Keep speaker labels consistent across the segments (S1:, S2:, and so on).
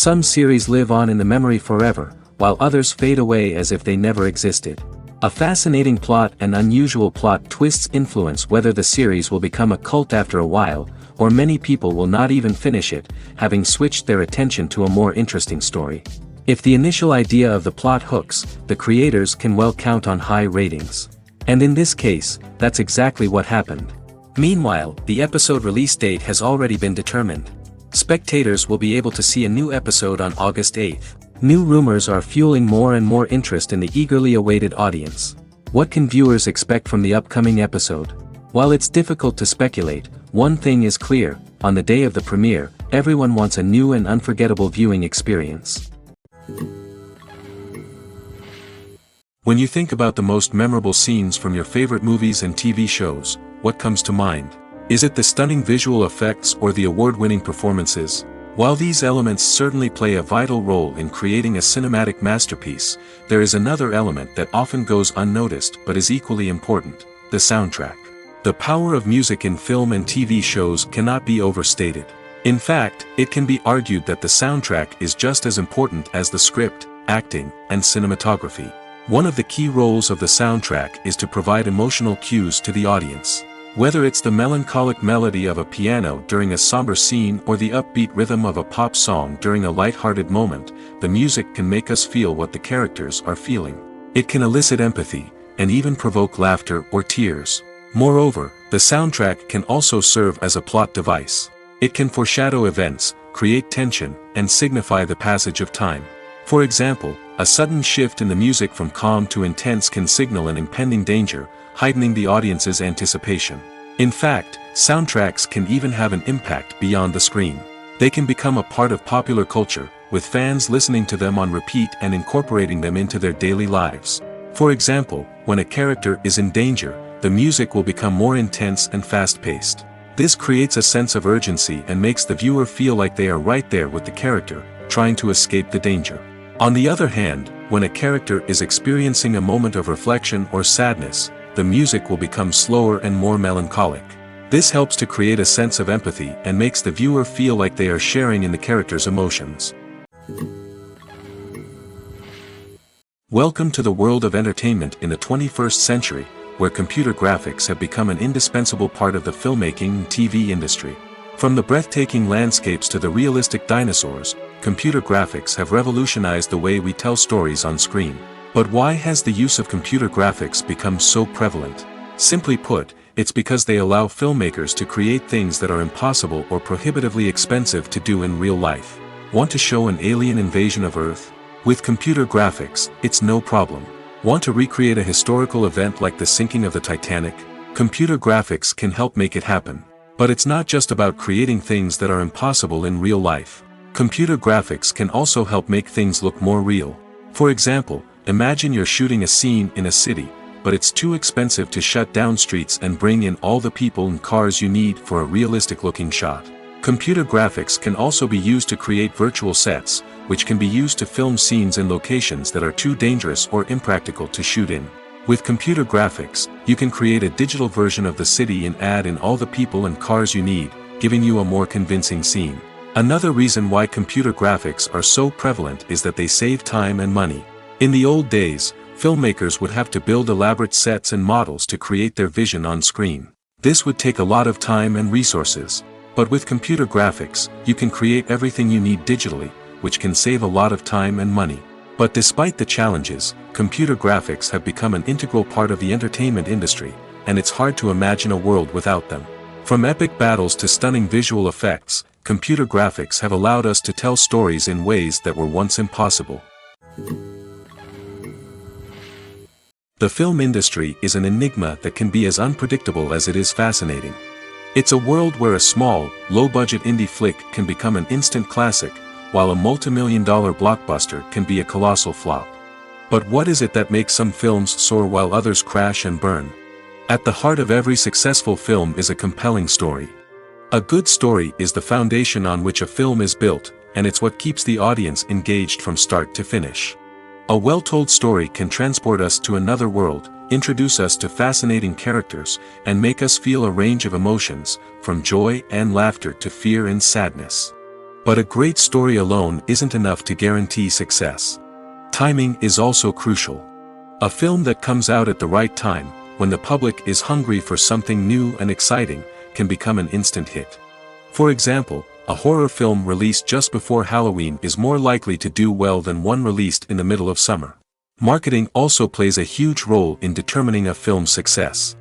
S1: Some series live on in the memory forever, while others fade away as if they never existed. A fascinating plot and unusual plot twists influence whether the series will become a cult after a while, or many people will not even finish it, having switched their attention to a more interesting story. If the initial idea of the plot hooks, the creators can well count on high ratings. And in this case, that's exactly what happened. Meanwhile, the episode release date has already been determined. Spectators will be able to see a new episode on August 8th. New rumors are fueling more and more interest in the eagerly awaited audience. What can viewers expect from the upcoming episode? While it's difficult to speculate, one thing is clear: on the day of the premiere, everyone wants a new and unforgettable viewing experience. When you think about the most memorable scenes from your favorite movies and TV shows, what comes to mind? Is it the stunning visual effects or the award-winning performances? While these elements certainly play a vital role in creating a cinematic masterpiece, there is another element that often goes unnoticed but is equally important: the soundtrack. The power of music in film and TV shows cannot be overstated. In fact, it can be argued that the soundtrack is just as important as the script, acting, and cinematography. One of the key roles of the soundtrack is to provide emotional cues to the audience. Whether it's the melancholic melody of a piano during a somber scene or the upbeat rhythm of a pop song during a light-hearted moment, the music can make us feel what the characters are feeling. It can elicit empathy, and even provoke laughter or tears. Moreover, the soundtrack can also serve as a plot device. It can foreshadow events, create tension, and signify the passage of time. For example, a sudden shift in the music from calm to intense can signal an impending danger, heightening the audience's anticipation. In fact, soundtracks can even have an impact beyond the screen. They can become a part of popular culture, with fans listening to them on repeat and incorporating them into their daily lives. For example, when a character is in danger, the music will become more intense and fast-paced. This creates a sense of urgency and makes the viewer feel like they are right there with the character, trying to escape the danger. On the other hand, when a character is experiencing a moment of reflection or sadness, the music will become slower and more melancholic. This helps to create a sense of empathy and makes the viewer feel like they are sharing in the character's emotions. Welcome to the world of entertainment in the 21st century, where computer graphics have become an indispensable part of the filmmaking and TV industry. From the breathtaking landscapes to the realistic dinosaurs, computer graphics have revolutionized the way we tell stories on screen. But why has the use of computer graphics become so prevalent? Simply put, it's because they allow filmmakers to create things that are impossible or prohibitively expensive to do in real life. Want to show an alien invasion of Earth? With computer graphics, it's no problem. Want to recreate a historical event like the sinking of the Titanic? Computer graphics can help make it happen. But it's not just about creating things that are impossible in real life. Computer graphics can also help make things look more real. For example, imagine you're shooting a scene in a city, but it's too expensive to shut down streets and bring in all the people and cars you need for a realistic-looking shot. Computer graphics can also be used to create virtual sets, which can be used to film scenes in locations that are too dangerous or impractical to shoot in. With computer graphics, you can create a digital version of the city and add in all the people and cars you need, giving you a more convincing scene. Another reason why computer graphics are so prevalent is that they save time and money. In the old days, filmmakers would have to build elaborate sets and models to create their vision on screen. This would take a lot of time and resources. But with computer graphics, you can create everything you need digitally, which can save a lot of time and money. But despite the challenges, computer graphics have become an integral part of the entertainment industry, and it's hard to imagine a world without them. From epic battles to stunning visual effects, computer graphics have allowed us to tell stories in ways that were once impossible. The film industry is an enigma that can be as unpredictable as it is fascinating. It's a world where a small, low-budget indie flick can become an instant classic, while a multi-million-dollar blockbuster can be a colossal flop. But what is it that makes some films soar while others crash and burn? At the heart of every successful film is a compelling story. A good story is the foundation on which a film is built, and it's what keeps the audience engaged from start to finish. A well-told story can transport us to another world, introduce us to fascinating characters, and make us feel a range of emotions, from joy and laughter to fear and sadness. But a great story alone isn't enough to guarantee success. Timing is also crucial. A film that comes out at the right time, when the public is hungry for something new and exciting, can become an instant hit. For example, a horror film released just before Halloween is more likely to do well than one released in the middle of summer. Marketing also plays a huge role in determining a film's success.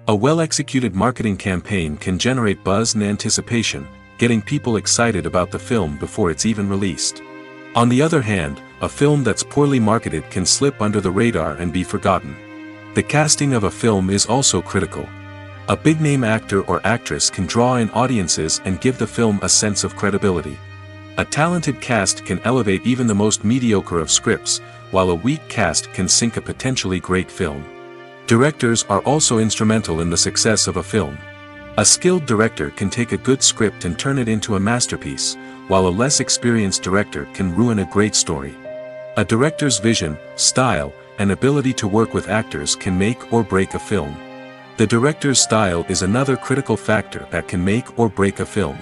S1: A well-executed marketing campaign can generate buzz and anticipation, getting people excited about the film before it's even released. On the other hand, a film that's poorly marketed can slip under the radar and be forgotten. The casting of a film is also critical. A big-name actor or actress can draw in audiences and give the film a sense of credibility. A talented cast can elevate even the most mediocre of scripts, while a weak cast can sink a potentially great film. Directors are also instrumental in the success of a film. A skilled director can take a good script and turn it into a masterpiece, while a less experienced director can ruin a great story. A director's vision, style, and ability to work with actors can make or break a film. The director's style is another critical factor that can make or break a film.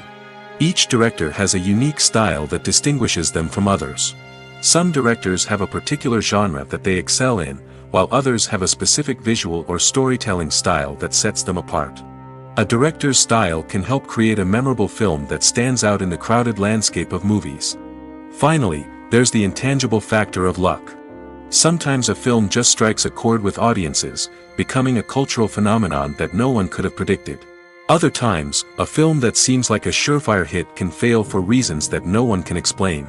S1: Each director has a unique style that distinguishes them from others. Some directors have a particular genre that they excel in, while others have a specific visual or storytelling style that sets them apart. A director's style can help create a memorable film that stands out in the crowded landscape of movies. Finally, there's the intangible factor of luck. Sometimes a film just strikes a chord with audiences, becoming a cultural phenomenon that no one could have predicted. Other times, a film that seems like a surefire hit can fail for reasons that no one can explain.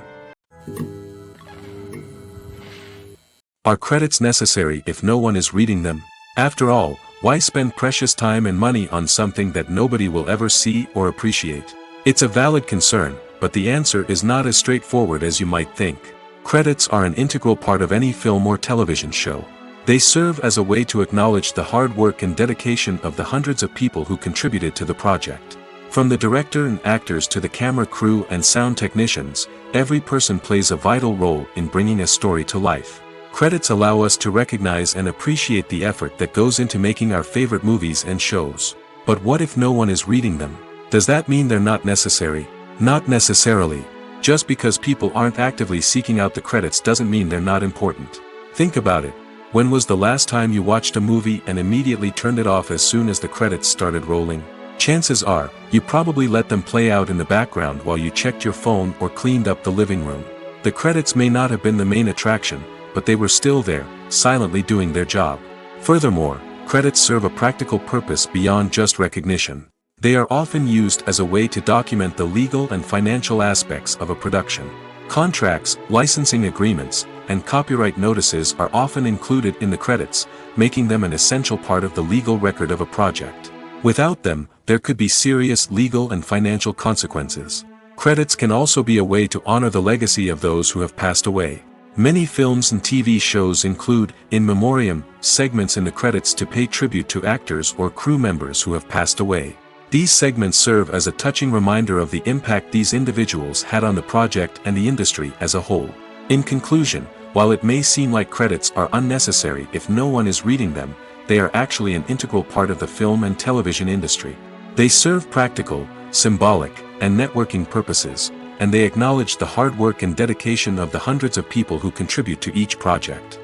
S1: Are credits necessary if no one is reading them? After all, why spend precious time and money on something that nobody will ever see or appreciate? It's a valid concern, but the answer is not as straightforward as you might think. Credits are an integral part of any film or television show. They serve as a way to acknowledge the hard work and dedication of the hundreds of people who contributed to the project. From the director and actors to the camera crew and sound technicians, every person plays a vital role in bringing a story to life. Credits allow us to recognize and appreciate the effort that goes into making our favorite movies and shows. But what if no one is reading them? Does that mean they're not necessary? Not necessarily. Just because people aren't actively seeking out the credits doesn't mean they're not important. Think about it. When was the last time you watched a movie and immediately turned it off as soon as the credits started rolling? Chances are, you probably let them play out in the background while you checked your phone or cleaned up the living room. The credits may not have been the main attraction, but they were still there, silently doing their job. Furthermore, credits serve a practical purpose beyond just recognition. They are often used as a way to document the legal and financial aspects of a production. Contracts, licensing agreements, and copyright notices are often included in the credits, making them an essential part of the legal record of a project. Without them, there could be serious legal and financial consequences. Credits can also be a way to honor the legacy of those who have passed away. Many films and TV shows include, in memoriam, segments in the credits to pay tribute to actors or crew members who have passed away. These segments serve as a touching reminder of the impact these individuals had on the project and the industry as a whole. In conclusion, while it may seem like credits are unnecessary if no one is reading them, they are actually an integral part of the film and television industry. They serve practical, symbolic, and networking purposes, and they acknowledge the hard work and dedication of the hundreds of people who contribute to each project.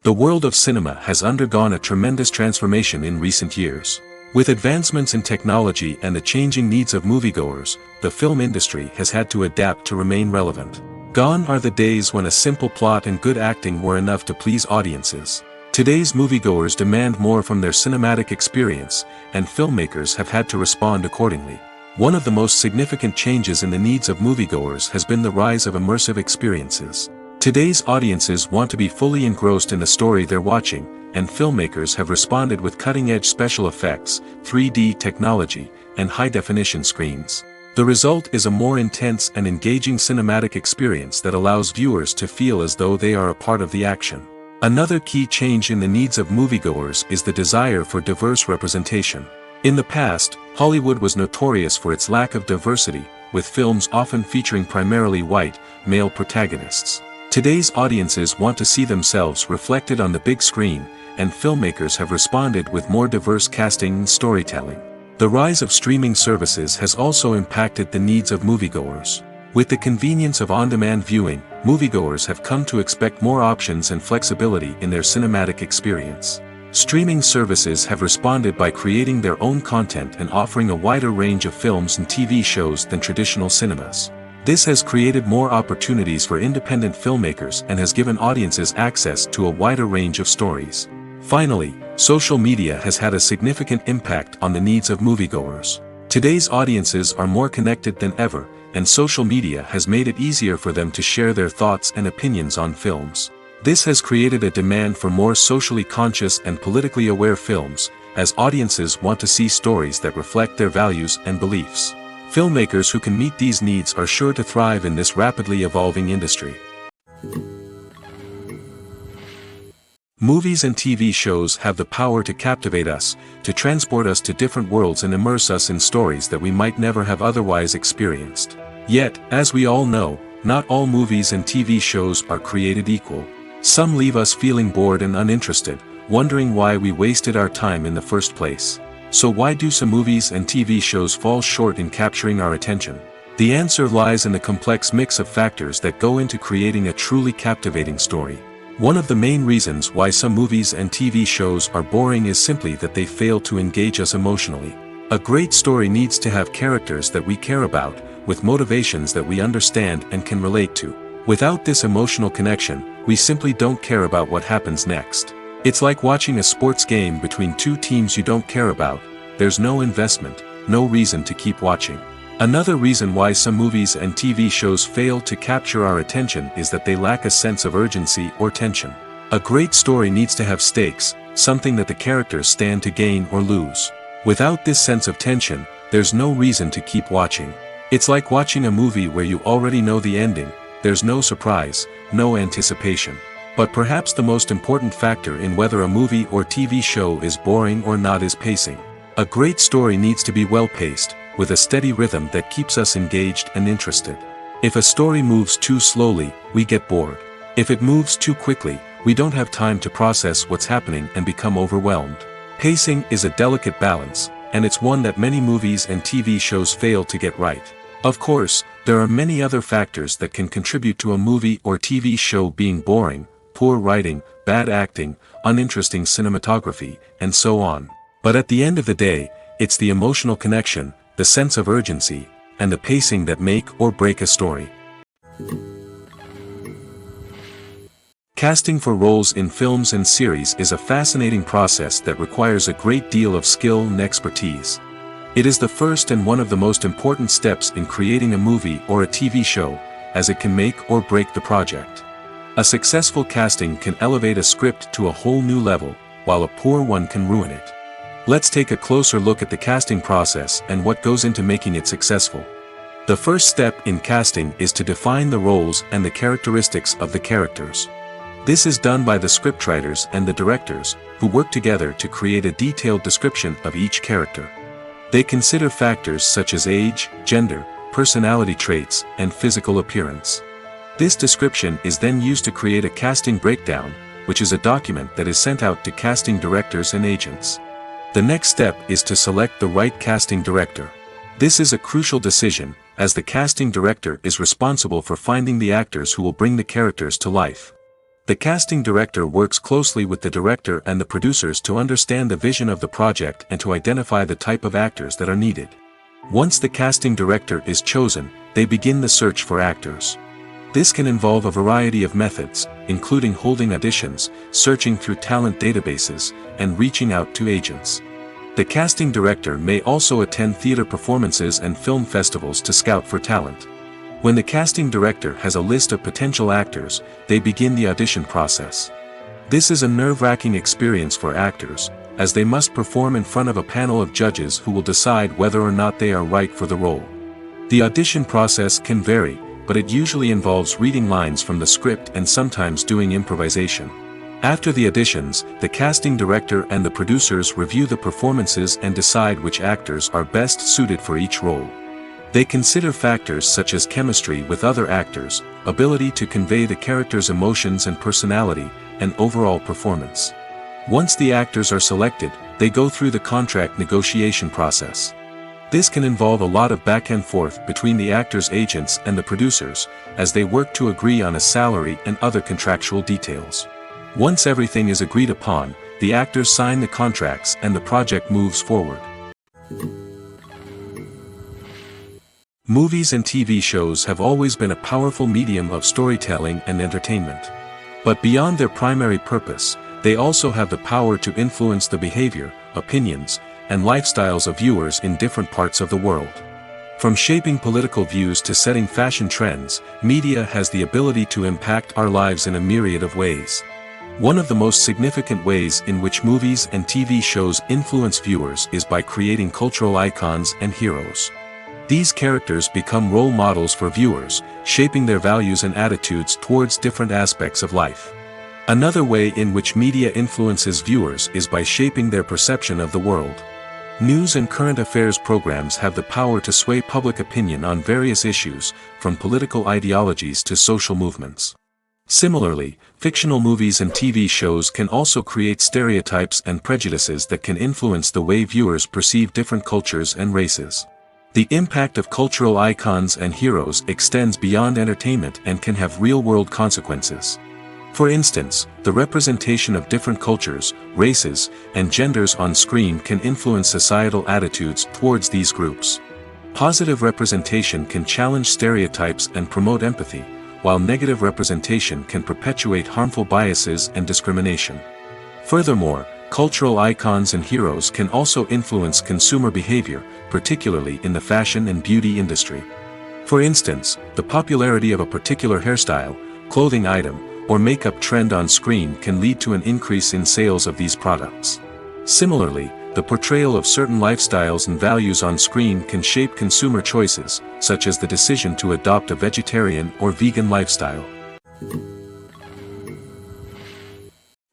S1: The world of cinema has undergone a tremendous transformation in recent years. With advancements in technology and the changing needs of moviegoers, the film industry has had to adapt to remain relevant. Gone are the days when a simple plot and good acting were enough to please audiences. Today's moviegoers demand more from their cinematic experience, and filmmakers have had to respond accordingly. One of the most significant changes in the needs of moviegoers has been the rise of immersive experiences. Today's audiences want to be fully engrossed in the story they're watching, and filmmakers have responded with cutting-edge special effects, 3D technology, and high-definition screens. The result is a more intense and engaging cinematic experience that allows viewers to feel as though they are a part of the action. Another key change in the needs of moviegoers is the desire for diverse representation. In the past, Hollywood was notorious for its lack of diversity, with films often featuring primarily white, male protagonists. Today's audiences want to see themselves reflected on the big screen, and filmmakers have responded with more diverse casting and storytelling. The rise of streaming services has also impacted the needs of moviegoers. With the convenience of on-demand viewing, moviegoers have come to expect more options and flexibility in their cinematic experience. Streaming services have responded by creating their own content and offering a wider range of films and TV shows than traditional cinemas. This has created more opportunities for independent filmmakers and has given audiences access to a wider range of stories. Finally, social media has had a significant impact on the needs of moviegoers. Today's audiences are more connected than ever, and social media has made it easier for them to share their thoughts and opinions on films. This has created a demand for more socially conscious and politically aware films, as audiences want to see stories that reflect their values and beliefs. Filmmakers who can meet these needs are sure to thrive in this rapidly evolving industry. Movies and TV shows have the power to captivate us, to transport us to different worlds and immerse us in stories that we might never have otherwise experienced. Yet, as we all know, not all movies and TV shows are created equal. Some leave us feeling bored and uninterested, wondering why we wasted our time in the first place. So why do some movies and TV shows fall short in capturing our attention? The answer lies in the complex mix of factors that go into creating a truly captivating story. One of the main reasons why some movies and TV shows are boring is simply that they fail to engage us emotionally. A great story needs to have characters that we care about, with motivations that we understand and can relate to. Without this emotional connection, we simply don't care about what happens next. It's like watching a sports game between two teams you don't care about. There's no investment, no reason to keep watching. Another reason why some movies and TV shows fail to capture our attention is that they lack a sense of urgency or tension. A great story needs to have stakes, something that the characters stand to gain or lose. Without this sense of tension, there's no reason to keep watching. It's like watching a movie where you already know the ending. There's no surprise, no anticipation. But perhaps the most important factor in whether a movie or TV show is boring or not is pacing. A great story needs to be well-paced, with a steady rhythm that keeps us engaged and interested. If a story moves too slowly, we get bored. If it moves too quickly, we don't have time to process what's happening and become overwhelmed. Pacing is a delicate balance, and it's one that many movies and TV shows fail to get right. Of course, there are many other factors that can contribute to a movie or TV show being boring: poor writing, bad acting, uninteresting cinematography, and so on. But at the end of the day, it's the emotional connection, the sense of urgency, and the pacing that make or break a story. Casting for roles in films and series is a fascinating process that requires a great deal of skill and expertise. It is the first and one of the most important steps in creating a movie or a TV show, as it can make or break the project. A successful casting can elevate a script to a whole new level, while a poor one can ruin it. Let's take a closer look at the casting process and what goes into making it successful. The first step in casting is to define the roles and the characteristics of the characters. This is done by the scriptwriters and the directors, who work together to create a detailed description of each character. They consider factors such as age, gender, personality traits, and physical appearance. This description is then used to create a casting breakdown, which is a document that is sent out to casting directors and agents. The next step is to select the right casting director. This is a crucial decision, as the casting director is responsible for finding the actors who will bring the characters to life. The casting director works closely with the director and the producers to understand the vision of the project and to identify the type of actors that are needed. Once the casting director is chosen, they begin the search for actors. This can involve a variety of methods, including holding auditions, searching through talent databases, and reaching out to agents. The casting director may also attend theater performances and film festivals to scout for talent. When the casting director has a list of potential actors, they begin the audition process. This is a nerve-wracking experience for actors, as they must perform in front of a panel of judges who will decide whether or not they are right for the role. The audition process can vary, but it usually involves reading lines from the script and sometimes doing improvisation. After the auditions, the casting director and the producers review the performances and decide which actors are best suited for each role. They consider factors such as chemistry with other actors, ability to convey the character's emotions and personality, and overall performance. Once the actors are selected, they go through the contract negotiation process. This can involve a lot of back and forth between the actors' agents and the producers, as they work to agree on a salary and other contractual details. Once everything is agreed upon, the actors sign the contracts and the project moves forward. Movies and TV shows have always been a powerful medium of storytelling and entertainment. But beyond their primary purpose, they also have the power to influence the behavior, opinions, and lifestyles of viewers in different parts of the world. From shaping political views to setting fashion trends, media has the ability to impact our lives in a myriad of ways. One of the most significant ways in which movies and TV shows influence viewers is by creating cultural icons and heroes. These characters become role models for viewers, shaping their values and attitudes towards different aspects of life. Another way in which media influences viewers is by shaping their perception of the world. News and current affairs programs have the power to sway public opinion on various issues, from political ideologies to social movements. Similarly, fictional movies and TV shows can also create stereotypes and prejudices that can influence the way viewers perceive different cultures and races. The impact of cultural icons and heroes extends beyond entertainment and can have real-world consequences. For instance, the representation of different cultures, races, and genders on screen can influence societal attitudes towards these groups. Positive representation can challenge stereotypes and promote empathy, while negative representation can perpetuate harmful biases and discrimination. Furthermore, cultural icons and heroes can also influence consumer behavior, particularly in the fashion and beauty industry. For instance, the popularity of a particular hairstyle, clothing item, or makeup trend on screen can lead to an increase in sales of these products. Similarly, the portrayal of certain lifestyles and values on screen can shape consumer choices, such as the decision to adopt a vegetarian or vegan lifestyle.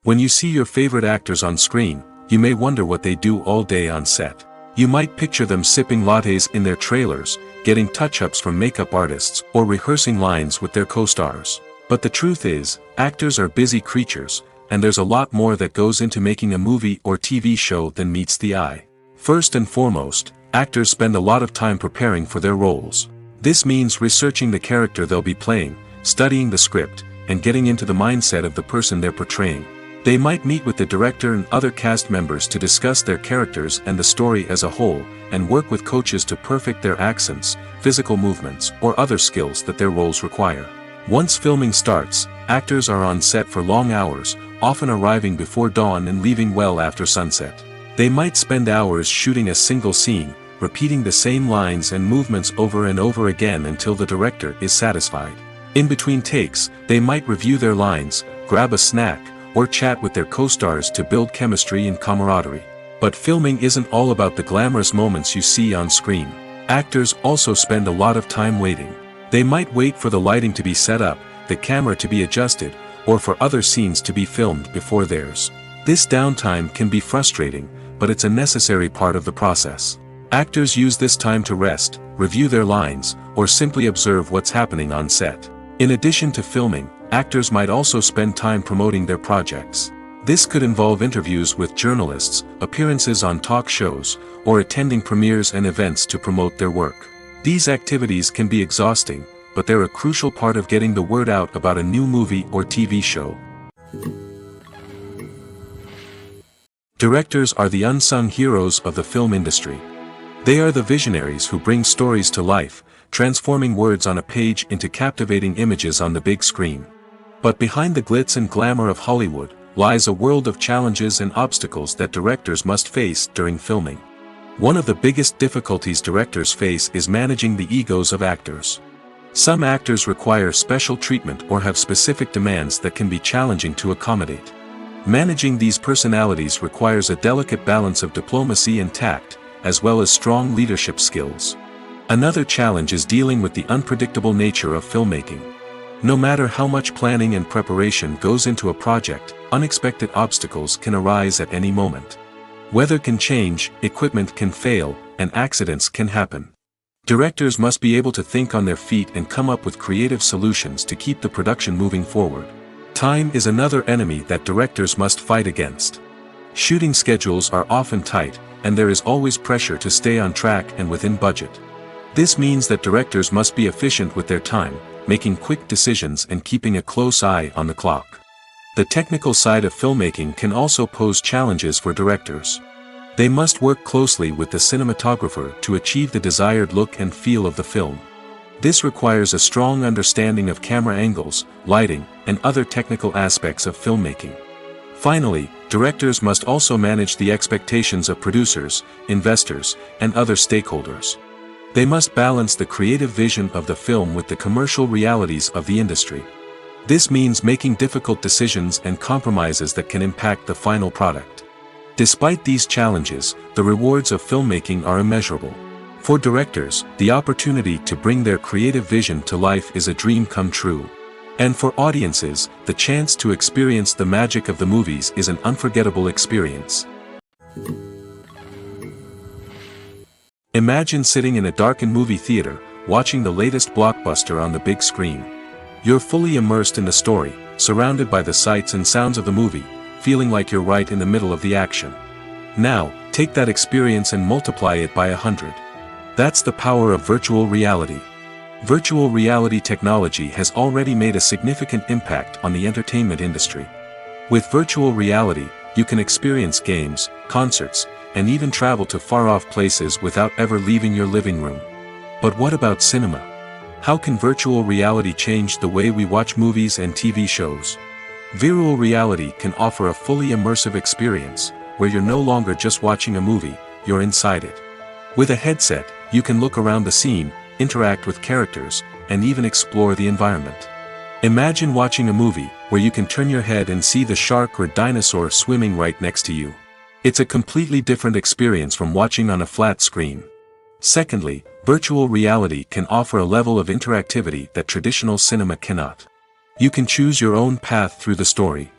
S1: When you see your favorite actors on screen, you may wonder what they do all day on set. You might picture them sipping lattes in their trailers, getting touch-ups from makeup artists, or rehearsing lines with their co-stars. But the truth is, actors are busy creatures, and there's a lot more that goes into making a movie or TV show than meets the eye. First and foremost, actors spend a lot of time preparing for their roles. This means researching the character they'll be playing, studying the script, and getting into the mindset of the person they're portraying. They might meet with the director and other cast members to discuss their characters and the story as a whole, and work with coaches to perfect their accents, physical movements, or other skills that their roles require. Once filming starts, actors are on set for long hours, often arriving before dawn and leaving well after sunset. They might spend hours shooting a single scene, repeating the same lines and movements over and over again until the director is satisfied. In between takes, they might review their lines, grab a snack, or chat with their co-stars to build chemistry and camaraderie. But filming isn't all about the glamorous moments you see on screen. Actors also spend a lot of time waiting. They might wait for the lighting to be set up, the camera to be adjusted, or for other scenes to be filmed before theirs. This downtime can be frustrating, but it's a necessary part of the process. Actors use this time to rest, review their lines, or simply observe what's happening on set. In addition to filming, actors might also spend time promoting their projects. This could involve interviews with journalists, appearances on talk shows, or attending premieres and events to promote their work. These activities can be exhausting, but they're a crucial part of getting the word out about a new movie or TV show. Directors are the unsung heroes of the film industry. They are the visionaries who bring stories to life, transforming words on a page into captivating images on the big screen. But behind the glitz and glamour of Hollywood lies a world of challenges and obstacles that directors must face during filming. One of the biggest difficulties directors face is managing the egos of actors. Some actors require special treatment or have specific demands that can be challenging to accommodate. Managing these personalities requires a delicate balance of diplomacy and tact, as well as strong leadership skills. Another challenge is dealing with the unpredictable nature of filmmaking. No matter how much planning and preparation goes into a project, unexpected obstacles can arise at any moment. Weather can change, equipment can fail, and accidents can happen. Directors must be able to think on their feet and come up with creative solutions to keep the production moving forward. Time is another enemy that directors must fight against. Shooting schedules are often tight, and there is always pressure to stay on track and within budget. This means that directors must be efficient with their time, making quick decisions and keeping a close eye on the clock. The technical side of filmmaking can also pose challenges for directors. They must work closely with the cinematographer to achieve the desired look and feel of the film. This requires a strong understanding of camera angles, lighting, and other technical aspects of filmmaking. Finally, directors must also manage the expectations of producers, investors, and other stakeholders. They must balance the creative vision of the film with the commercial realities of the industry. This means making difficult decisions and compromises that can impact the final product. Despite these challenges, the rewards of filmmaking are immeasurable. For directors, the opportunity to bring their creative vision to life is a dream come true. And for audiences, the chance to experience the magic of the movies is an unforgettable experience. Imagine sitting in a darkened movie theater, watching the latest blockbuster on the big screen. You're fully immersed in the story, surrounded by the sights and sounds of the movie, feeling like you're right in the middle of the action. Now, take that experience and multiply it by 100. That's the power of virtual reality. Virtual reality technology has already made a significant impact on the entertainment industry. With virtual reality, you can experience games, concerts, and even travel to far-off places without ever leaving your living room. But what about cinema? How can virtual reality change the way we watch movies and TV shows? Virtual reality can offer a fully immersive experience, where you're no longer just watching a movie, you're inside it. With a headset, you can look around the scene, interact with characters, and even explore the environment. Imagine watching a movie, where you can turn your head and see the shark or dinosaur swimming right next to you. It's a completely different experience from watching on a flat screen. Secondly, virtual reality can offer a level of interactivity that traditional cinema cannot. You can choose your own path through the story.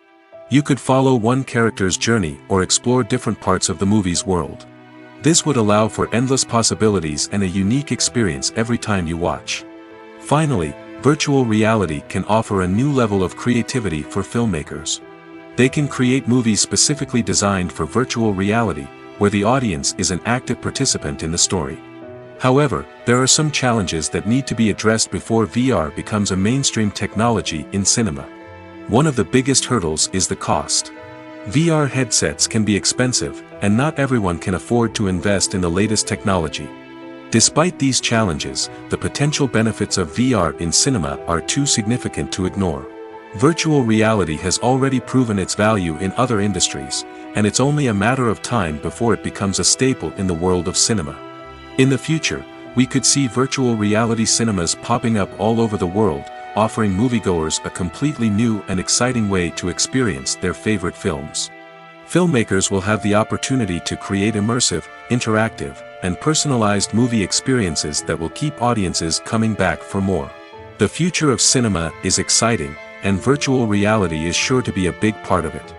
S1: You could follow one character's journey or explore different parts of the movie's world. This would allow for endless possibilities and a unique experience every time you watch. Finally, virtual reality can offer a new level of creativity for filmmakers. They can create movies specifically designed for virtual reality, where the audience is an active participant in the story. However, there are some challenges that need to be addressed before VR becomes a mainstream technology in cinema. One of the biggest hurdles is the cost. VR headsets can be expensive, and not everyone can afford to invest in the latest technology. Despite these challenges, the potential benefits of VR in cinema are too significant to ignore. Virtual reality has already proven its value in other industries, and it's only a matter of time before it becomes a staple in the world of cinema. In the future, we could see virtual reality cinemas popping up all over the world, offering moviegoers a completely new and exciting way to experience their favorite films. Filmmakers will have the opportunity to create immersive, interactive, and personalized movie experiences that will keep audiences coming back for more. The future of cinema is exciting, and virtual reality is sure to be a big part of it.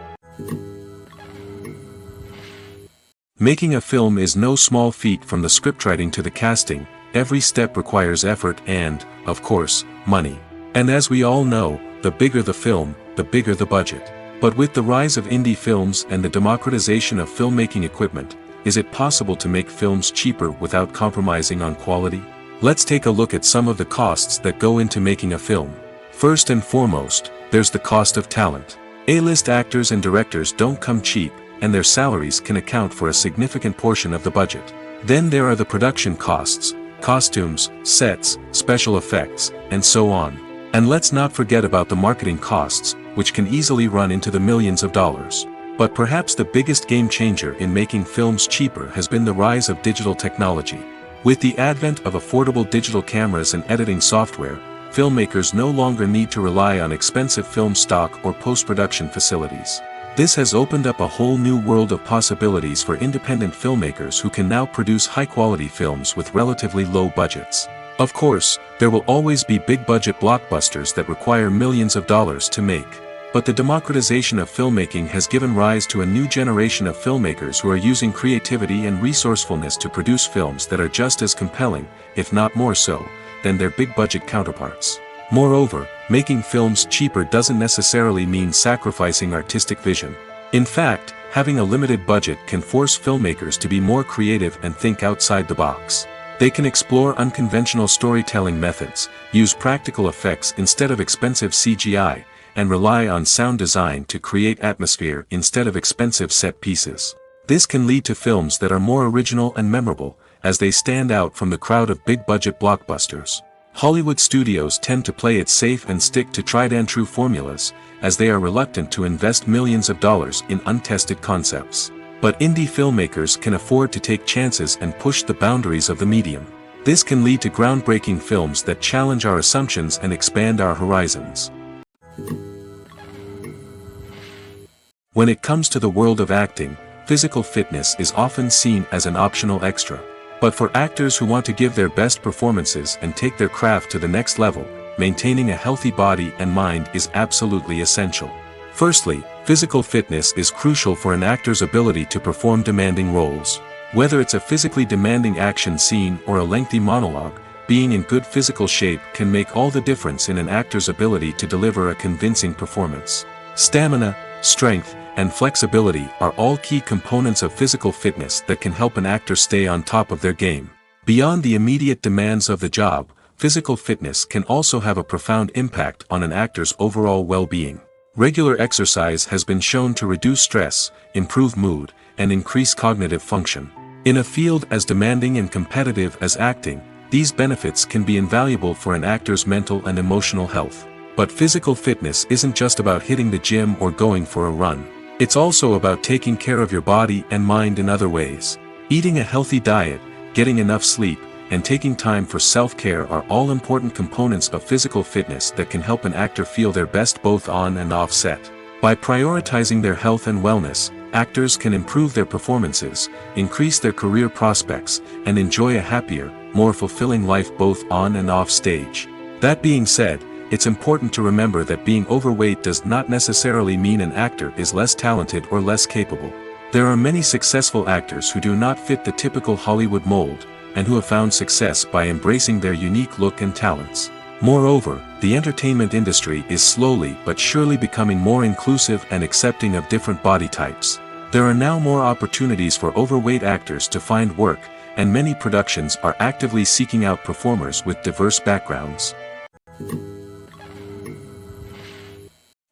S1: Making a film is no small feat. From the scriptwriting to the casting, every step requires effort and, of course, money. And as we all know, the bigger the film, the bigger the budget. But with the rise of indie films and the democratization of filmmaking equipment, is it possible to make films cheaper without compromising on quality? Let's take a look at some of the costs that go into making a film. First and foremost, there's the cost of talent. A-list actors and directors don't come cheap, and their salaries can account for a significant portion of the budget. Then there are the production costs, costumes, sets, special effects, and so on. And let's not forget about the marketing costs, which can easily run into the millions of dollars. But perhaps the biggest game changer in making films cheaper has been the rise of digital technology. With the advent of affordable digital cameras and editing software, filmmakers no longer need to rely on expensive film stock or post-production facilities. This has opened up a whole new world of possibilities for independent filmmakers who can now produce high-quality films with relatively low budgets. Of course, there will always be big-budget blockbusters that require millions of dollars to make. But the democratization of filmmaking has given rise to a new generation of filmmakers who are using creativity and resourcefulness to produce films that are just as compelling, if not more so, than their big-budget counterparts. Moreover, making films cheaper doesn't necessarily mean sacrificing artistic vision. In fact, having a limited budget can force filmmakers to be more creative and think outside the box. They can explore unconventional storytelling methods, use practical effects instead of expensive CGI, and rely on sound design to create atmosphere instead of expensive set pieces. This can lead to films that are more original and memorable, as they stand out from the crowd of big-budget blockbusters. Hollywood studios tend to play it safe and stick to tried-and-true formulas, as they are reluctant to invest millions of dollars in untested concepts. But indie filmmakers can afford to take chances and push the boundaries of the medium. This can lead to groundbreaking films that challenge our assumptions and expand our horizons. When it comes to the world of acting, physical fitness is often seen as an optional extra. But for actors who want to give their best performances and take their craft to the next level, maintaining a healthy body and mind is absolutely essential. Firstly, physical fitness is crucial for an actor's ability to perform demanding roles. Whether it's a physically demanding action scene or a lengthy monologue, being in good physical shape can make all the difference in an actor's ability to deliver a convincing performance. Stamina, strength, and flexibility are all key components of physical fitness that can help an actor stay on top of their game. Beyond the immediate demands of the job, physical fitness can also have a profound impact on an actor's overall well-being. Regular exercise has been shown to reduce stress, improve mood, and increase cognitive function. In a field as demanding and competitive as acting, these benefits can be invaluable for an actor's mental and emotional health. But physical fitness isn't just about hitting the gym or going for a run. It's also about taking care of your body and mind in other ways. Eating a healthy diet, getting enough sleep, and taking time for self-care are all important components of physical fitness that can help an actor feel their best both on and off set. By prioritizing their health and wellness, actors can improve their performances, increase their career prospects, and enjoy a happier, more fulfilling life both on and off stage. That being said, it's important to remember that being overweight does not necessarily mean an actor is less talented or less capable. There are many successful actors who do not fit the typical Hollywood mold, and who have found success by embracing their unique look and talents. Moreover, the entertainment industry is slowly but surely becoming more inclusive and accepting of different body types. There are now more opportunities for overweight actors to find work, and many productions are actively seeking out performers with diverse backgrounds.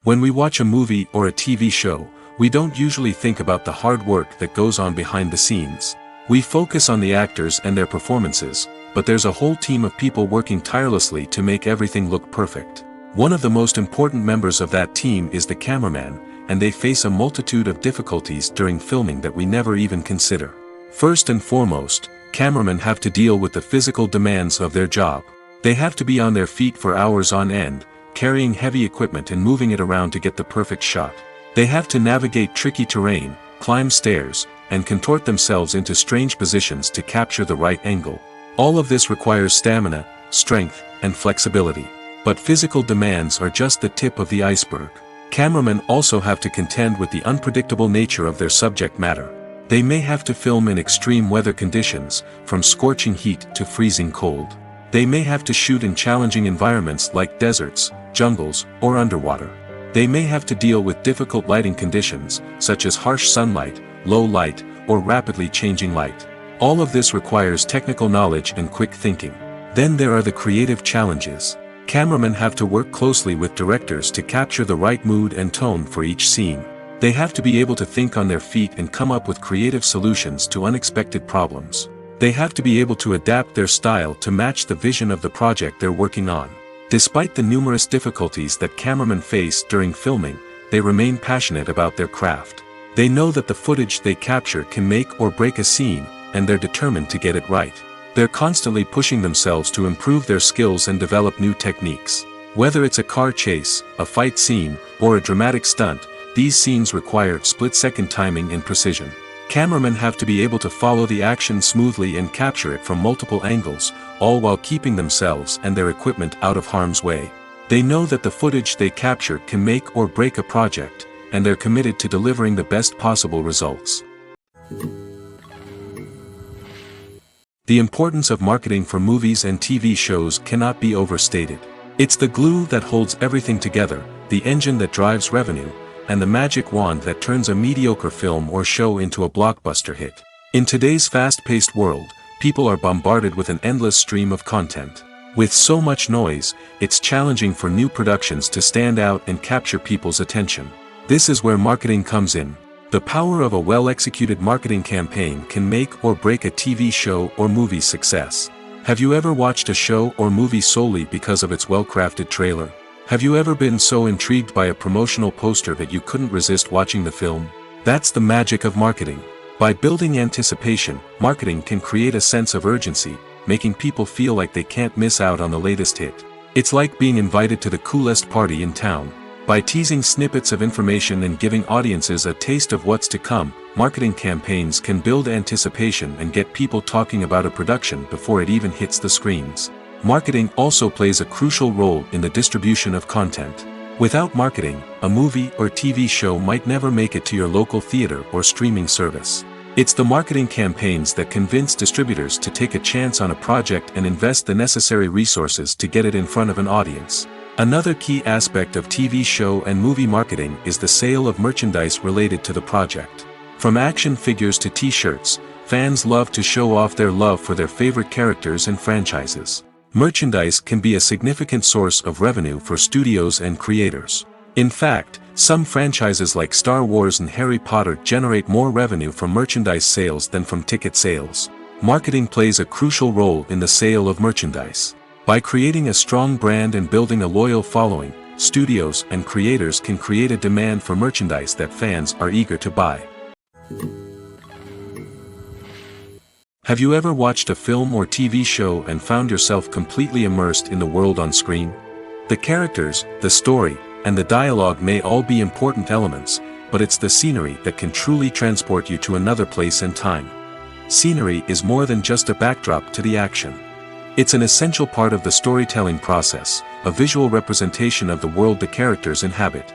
S1: When we watch a movie or a TV show, we don't usually think about the hard work that goes on behind the scenes. We focus on the actors and their performances, but there's a whole team of people working tirelessly to make everything look perfect. One of the most important members of that team is the cameraman, and they face a multitude of difficulties during filming that we never even consider. First and foremost, cameramen have to deal with the physical demands of their job. They have to be on their feet for hours on end, carrying heavy equipment and moving it around to get the perfect shot. They have to navigate tricky terrain, climb stairs, and contort themselves into strange positions to capture the right angle. All of this requires stamina, strength, and flexibility. But physical demands are just the tip of the iceberg. Cameramen also have to contend with the unpredictable nature of their subject matter. They may have to film in extreme weather conditions, from scorching heat to freezing cold. They may have to shoot in challenging environments like deserts, jungles, or underwater. They may have to deal with difficult lighting conditions, such as harsh sunlight, low light, or rapidly changing light. All of this requires technical knowledge and quick thinking. Then there are the creative challenges. Cameramen have to work closely with directors to capture the right mood and tone for each scene. They have to be able to think on their feet and come up with creative solutions to unexpected problems. They have to be able to adapt their style to match the vision of the project they're working on. Despite the numerous difficulties that cameramen face during filming, they remain passionate about their craft. They know that the footage they capture can make or break a scene, and they're determined to get it right. They're constantly pushing themselves to improve their skills and develop new techniques. Whether it's a car chase, a fight scene, or a dramatic stunt, these scenes require split-second timing and precision. Cameramen have to be able to follow the action smoothly and capture it from multiple angles, all while keeping themselves and their equipment out of harm's way. They know that the footage they capture can make or break a project, and they're committed to delivering the best possible results. The importance of marketing for movies and TV shows cannot be overstated. It's the glue that holds everything together, the engine that drives revenue, and the magic wand that turns a mediocre film or show into a blockbuster hit. In today's fast-paced world, people are bombarded with an endless stream of content. With so much noise, it's challenging for new productions to stand out and capture people's attention. This is where marketing comes in. The power of a well-executed marketing campaign can make or break a TV show or movie's success. Have you ever watched a show or movie solely because of its well-crafted trailer? Have you ever been so intrigued by a promotional poster that you couldn't resist watching the film? That's the magic of marketing. By building anticipation, marketing can create a sense of urgency, making people feel like they can't miss out on the latest hit. It's like being invited to the coolest party in town. By teasing snippets of information and giving audiences a taste of what's to come, marketing campaigns can build anticipation and get people talking about a production before it even hits the screens. Marketing also plays a crucial role in the distribution of content. Without marketing, a movie or TV show might never make it to your local theater or streaming service. It's the marketing campaigns that convince distributors to take a chance on a project and invest the necessary resources to get it in front of an audience. Another key aspect of TV show and movie marketing is the sale of merchandise related to the project. From action figures to t-shirts, fans love to show off their love for their favorite characters and franchises. Merchandise can be a significant source of revenue for studios and creators. In fact, some franchises like Star Wars and Harry Potter generate more revenue from merchandise sales than from ticket sales. Marketing plays a crucial role in the sale of merchandise. By creating a strong brand and building a loyal following, studios and creators can create a demand for merchandise that fans are eager to buy. Have you ever watched a film or TV show and found yourself completely immersed in the world on screen? The characters, the story, and the dialogue may all be important elements, but it's the scenery that can truly transport you to another place and time. Scenery is more than just a backdrop to the action. It's an essential part of the storytelling process, a visual representation of the world the characters inhabit.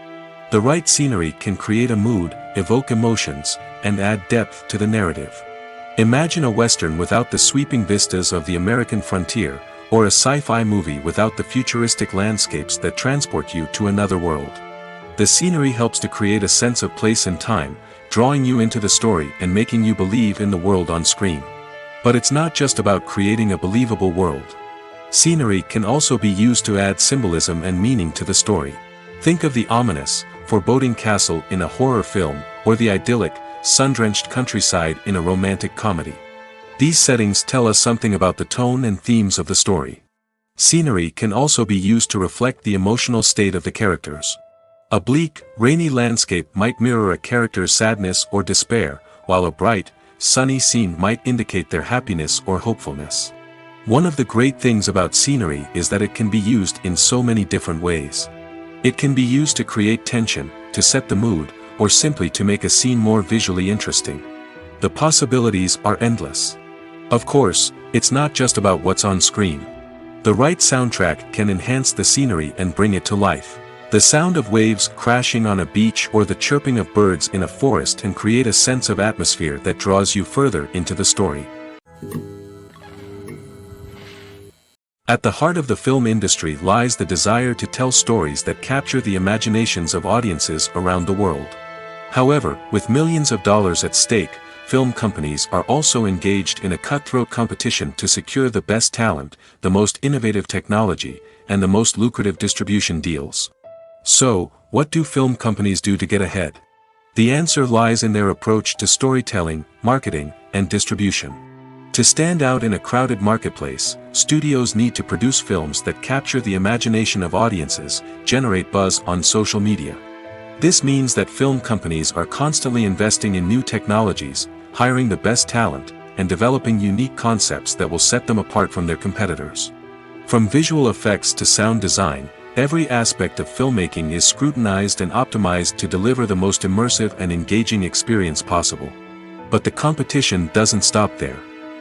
S1: The right scenery can create a mood, evoke emotions, and add depth to the narrative. Imagine a Western without the sweeping vistas of the American frontier, or a sci-fi movie without the futuristic landscapes that transport you to another world. The scenery helps to create a sense of place and time, drawing you into the story and making you believe in the world on screen. But it's not just about creating a believable world. Scenery can also be used to add symbolism and meaning to the story. Think of the ominous, foreboding castle in a horror film, or the idyllic, sun-drenched countryside in a romantic comedy. These settings tell us something about the tone and themes of the story. Scenery can also be used to reflect the emotional state of the characters. A bleak, rainy landscape might mirror a character's sadness or despair, while a bright, sunny scene might indicate their happiness or hopefulness. One of the great things about scenery is that it can be used in so many different ways. It can be used to create tension, to set the mood, or simply to make a scene more visually interesting. The possibilities are endless. Of course, it's not just about what's on screen. The right soundtrack can enhance the scenery and bring it to life. The sound of waves crashing on a beach or the chirping of birds in a forest can create a sense of atmosphere that draws you further into the story. At the heart of the film industry lies the desire to tell stories that capture the imaginations of audiences around the world. However, with millions of dollars at stake, film companies are also engaged in a cutthroat competition to secure the best talent, the most innovative technology, and the most lucrative distribution deals. So, what do film companies do to get ahead? The answer lies in their approach to storytelling, marketing, and distribution. To stand out in a crowded marketplace, studios need to produce films that capture the imagination of audiences, generate buzz on social media. This means that film companies are constantly investing in new technologies, hiring the best talent, and developing unique concepts that will set them apart from their competitors. From visual effects to sound design, every aspect of filmmaking is scrutinized and optimized to deliver the most immersive and engaging experience possible. But the competition doesn't stop there.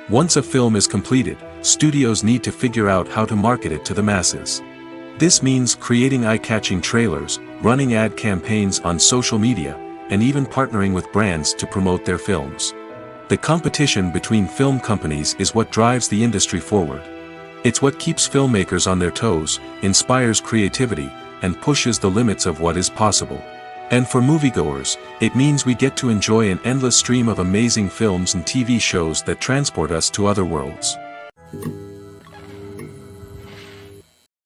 S1: Once a film is completed, studios need to figure out how to market it to the masses. This means creating eye-catching trailers, running ad campaigns on social media, and even partnering with brands to promote their films. The competition between film companies is what drives the industry forward. It's what keeps filmmakers on their toes, inspires creativity, and pushes the limits of what is possible. And for moviegoers, it means we get to enjoy an endless stream of amazing films and TV shows that transport us to other worlds.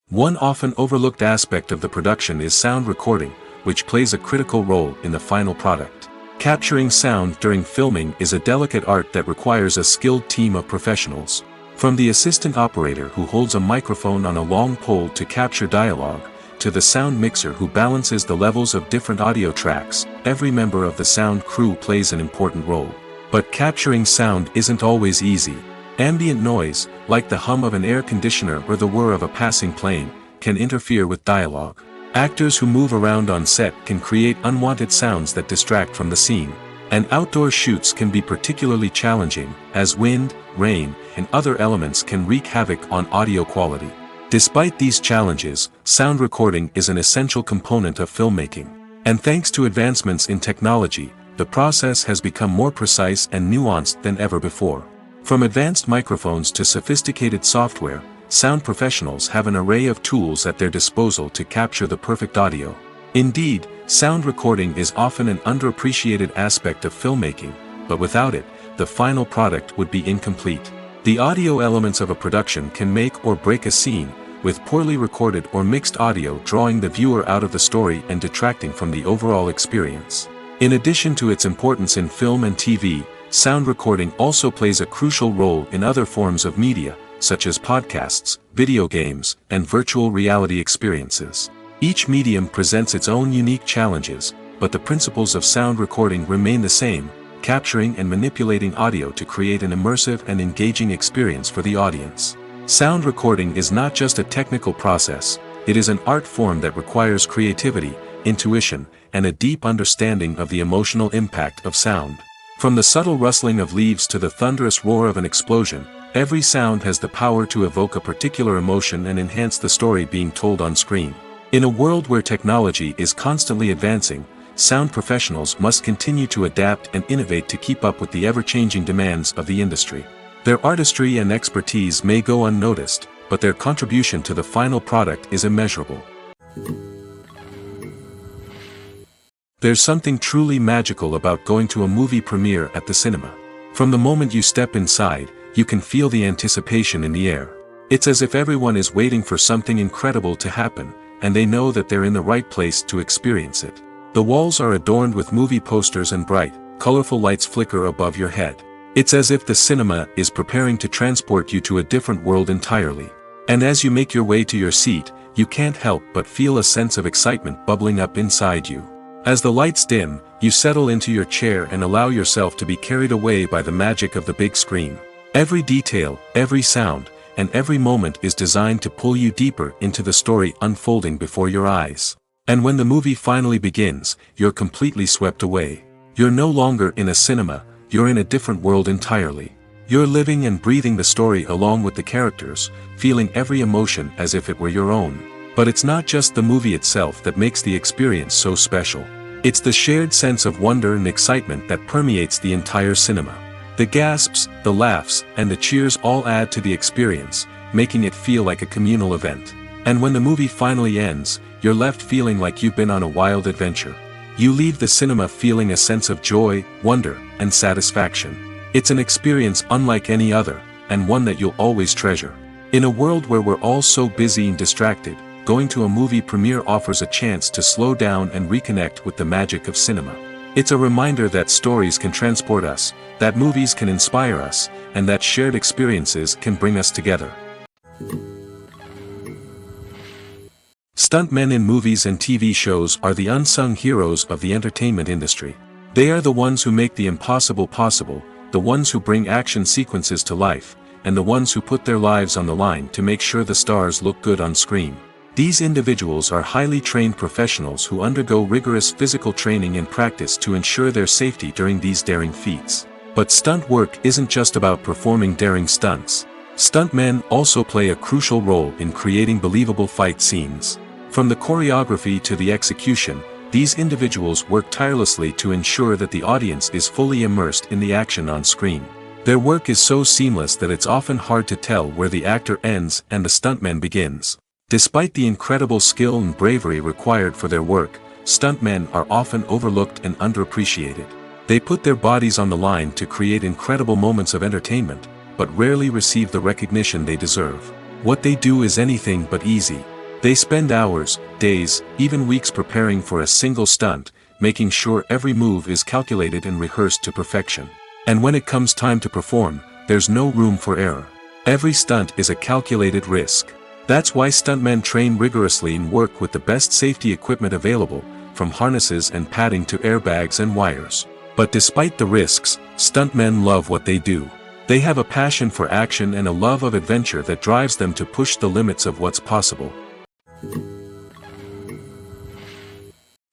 S1: One often overlooked aspect of the production is sound recording, which plays a critical role in the final product. Capturing sound during filming is a delicate art that requires a skilled team of professionals. From the assistant operator who holds a microphone on a long pole to capture dialogue, to the sound mixer who balances the levels of different audio tracks, every member of the sound crew plays an important role. But capturing sound isn't always easy. Ambient noise, like the hum of an air conditioner or the whir of a passing plane, can interfere with dialogue. Actors who move around on set can create unwanted sounds that distract from the scene. And outdoor shoots can be particularly challenging, as wind, rain, and other elements can wreak havoc on audio quality. Despite these challenges, sound recording is an essential component of filmmaking. And thanks to advancements in technology, the process has become more precise and nuanced than ever before. From advanced microphones to sophisticated software, sound professionals have an array of tools at their disposal to capture the perfect audio. Indeed, sound recording is often an underappreciated aspect of filmmaking, but without it, the final product would be incomplete. The audio elements of a production can make or break a scene, with poorly recorded or mixed audio drawing the viewer out of the story and detracting from the overall experience. In addition to its importance in film and TV, sound recording also plays a crucial role in other forms of media, such as podcasts, video games, and virtual reality experiences. Each medium presents its own unique challenges, but the principles of sound recording remain the same, capturing and manipulating audio to create an immersive and engaging experience for the audience. Sound recording is not just a technical process, it is an art form that requires creativity, intuition, and a deep understanding of the emotional impact of sound. From the subtle rustling of leaves to the thunderous roar of an explosion, every sound has the power to evoke a particular emotion and enhance the story being told on screen. In a world where technology is constantly advancing, sound professionals must continue to adapt and innovate to keep up with the ever-changing demands of the industry. Their artistry and expertise may go unnoticed, but their contribution to the final product is immeasurable. There's something truly magical about going to a movie premiere at the cinema. From the moment you step inside, you can feel the anticipation in the air. It's as if everyone is waiting for something incredible to happen, and they know that they're in the right place to experience it. The walls are adorned with movie posters and bright, colorful lights flicker above your head. It's as if the cinema is preparing to transport you to a different world entirely. And as you make your way to your seat, you can't help but feel a sense of excitement bubbling up inside you. As the lights dim, you settle into your chair and allow yourself to be carried away by the magic of the big screen. Every detail, every sound, and every moment is designed to pull you deeper into the story unfolding before your eyes. And when the movie finally begins, you're completely swept away. You're no longer in a cinema, you're in a different world entirely. You're living and breathing the story along with the characters, feeling every emotion as if it were your own. But it's not just the movie itself that makes the experience so special. It's the shared sense of wonder and excitement that permeates the entire cinema. The gasps, the laughs, and the cheers all add to the experience, making it feel like a communal event. And when the movie finally ends, you're left feeling like you've been on a wild adventure. You leave the cinema feeling a sense of joy, wonder, and satisfaction. It's an experience unlike any other, and one that you'll always treasure. In a world where we're all so busy and distracted, going to a movie premiere offers a chance to slow down and reconnect with the magic of cinema. It's a reminder that stories can transport us, that movies can inspire us, and that shared experiences can bring us together. Stuntmen in movies and TV shows are the unsung heroes of the entertainment industry. They are the ones who make the impossible possible, the ones who bring action sequences to life, and the ones who put their lives on the line to make sure the stars look good on screen. These individuals are highly trained professionals who undergo rigorous physical training and practice to ensure their safety during these daring feats. But stunt work isn't just about performing daring stunts. Stuntmen also play a crucial role in creating believable fight scenes. From the choreography to the execution, these individuals work tirelessly to ensure that the audience is fully immersed in the action on screen. Their work is so seamless that it's often hard to tell where the actor ends and the stuntman begins. Despite the incredible skill and bravery required for their work, stuntmen are often overlooked and underappreciated. They put their bodies on the line to create incredible moments of entertainment, but rarely receive the recognition they deserve. What they do is anything but easy. They spend hours, days, even weeks preparing for a single stunt, making sure every move is calculated and rehearsed to perfection. And when it comes time to perform, there's no room for error. Every stunt is a calculated risk. That's why stuntmen train rigorously and work with the best safety equipment available, from harnesses and padding to airbags and wires. But despite the risks, stuntmen love what they do. They have a passion for action and a love of adventure that drives them to push the limits of what's possible.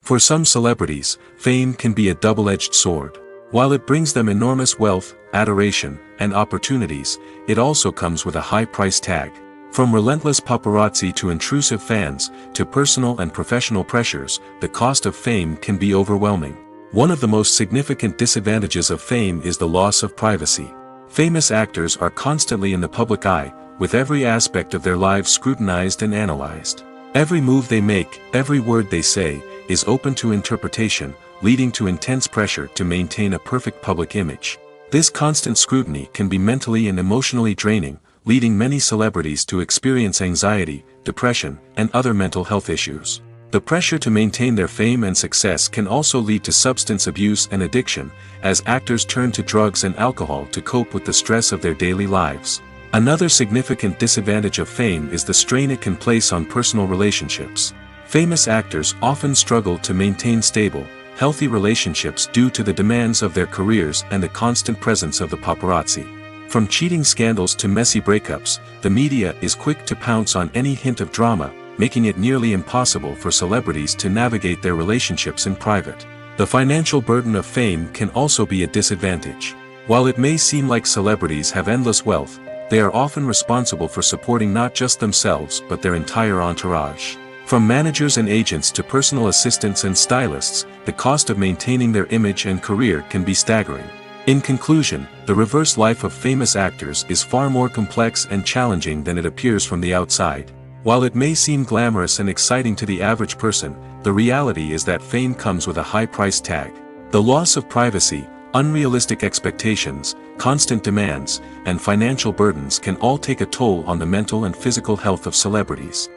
S1: For some celebrities, fame can be a double-edged sword. While it brings them enormous wealth, adoration, and opportunities, it also comes with a high price tag. From relentless paparazzi to intrusive fans, to personal and professional pressures, the cost of fame can be overwhelming. One of the most significant disadvantages of fame is the loss of privacy. Famous actors are constantly in the public eye, with every aspect of their lives scrutinized and analyzed. Every move they make, every word they say, is open to interpretation, leading to intense pressure to maintain a perfect public image. This constant scrutiny can be mentally and emotionally draining, leading many celebrities to experience anxiety, depression, and other mental health issues. The pressure to maintain their fame and success can also lead to substance abuse and addiction, as actors turn to drugs and alcohol to cope with the stress of their daily lives. Another significant disadvantage of fame is the strain it can place on personal relationships. Famous actors often struggle to maintain stable, healthy relationships due to the demands of their careers and the constant presence of the paparazzi. From cheating scandals to messy breakups, the media is quick to pounce on any hint of drama, making it nearly impossible for celebrities to navigate their relationships in private. The financial burden of fame can also be a disadvantage. While it may seem like celebrities have endless wealth, they are often responsible for supporting not just themselves but their entire entourage. From managers and agents to personal assistants and stylists, the cost of maintaining their image and career can be staggering. In conclusion, the reverse life of famous actors is far more complex and challenging than it appears from the outside. While it may seem glamorous and exciting to the average person, the reality is that fame comes with a high price tag. The loss of privacy, unrealistic expectations, constant demands, and financial burdens can all take a toll on the mental and physical health of celebrities.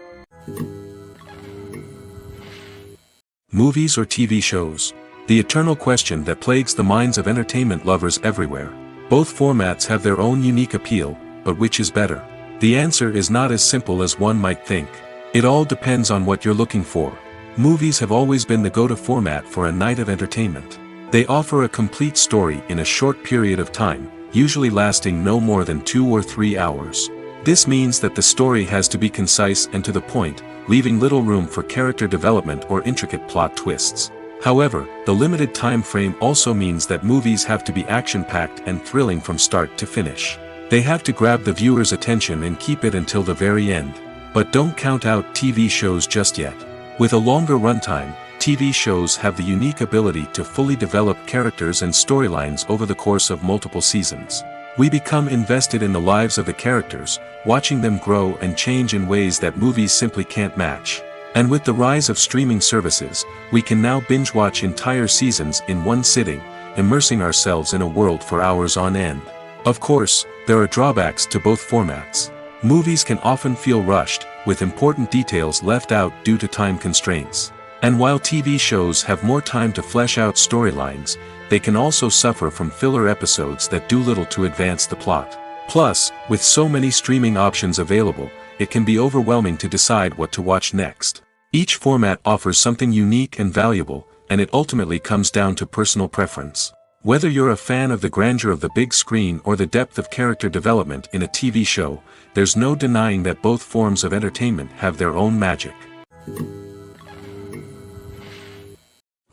S1: Movies or TV shows? The eternal question that plagues the minds of entertainment lovers everywhere. Both formats have their own unique appeal, but which is better? The answer is not as simple as one might think. It all depends on what you're looking for. Movies have always been the go-to format for a night of entertainment. They offer a complete story in a short period of time, usually lasting no more than 2 or 3 hours. This means that the story has to be concise and to the point, leaving little room for character development or intricate plot twists. However, the limited time frame also means that movies have to be action-packed and thrilling from start to finish. They have to grab the viewer's attention and keep it until the very end. But don't count out TV shows just yet. With a longer runtime, TV shows have the unique ability to fully develop characters and storylines over the course of multiple seasons. We become invested in the lives of the characters, watching them grow and change in ways that movies simply can't match. And with the rise of streaming services, we can now binge-watch entire seasons in one sitting, immersing ourselves in a world for hours on end. Of course, there are drawbacks to both formats. Movies can often feel rushed, with important details left out due to time constraints. And while TV shows have more time to flesh out storylines, they can also suffer from filler episodes that do little to advance the plot. Plus, with so many streaming options available, it can be overwhelming to decide what to watch next. Each format offers something unique and valuable, and it ultimately comes down to personal preference. Whether you're a fan of the grandeur of the big screen or the depth of character development in a TV show, there's no denying that both forms of entertainment have their own magic.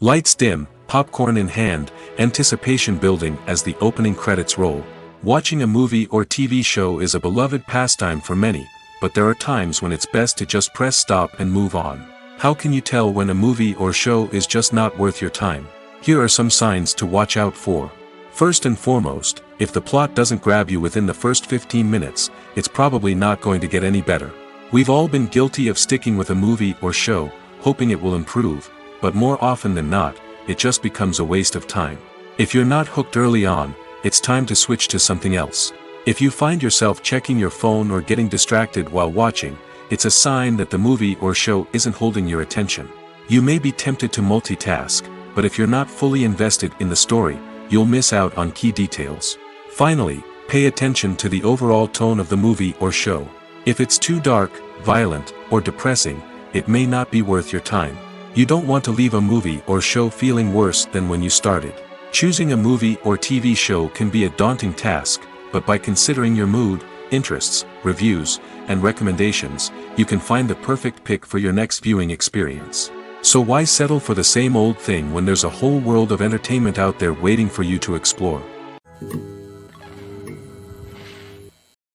S1: Lights dim, popcorn in hand, anticipation building as the opening credits roll. Watching a movie or TV show is a beloved pastime for many, but there are times when it's best to just press stop and move on. How can you tell when a movie or show is just not worth your time? Here are some signs to watch out for. First and foremost, if the plot doesn't grab you within the first 15 minutes, it's probably not going to get any better. We've all been guilty of sticking with a movie or show, hoping it will improve, but more often than not, it just becomes a waste of time. If you're not hooked early on, it's time to switch to something else. If you find yourself checking your phone or getting distracted while watching, it's a sign that the movie or show isn't holding your attention. You may be tempted to multitask, but if you're not fully invested in the story, you'll miss out on key details. Finally, pay attention to the overall tone of the movie or show. If it's too dark, violent, or depressing, it may not be worth your time. You don't want to leave a movie or show feeling worse than when you started. Choosing a movie or TV show can be a daunting task, but by considering your mood, interests, reviews, and recommendations, you can find the perfect pick for your next viewing experience. So why settle for the same old thing when there's a whole world of entertainment out there waiting for you to explore?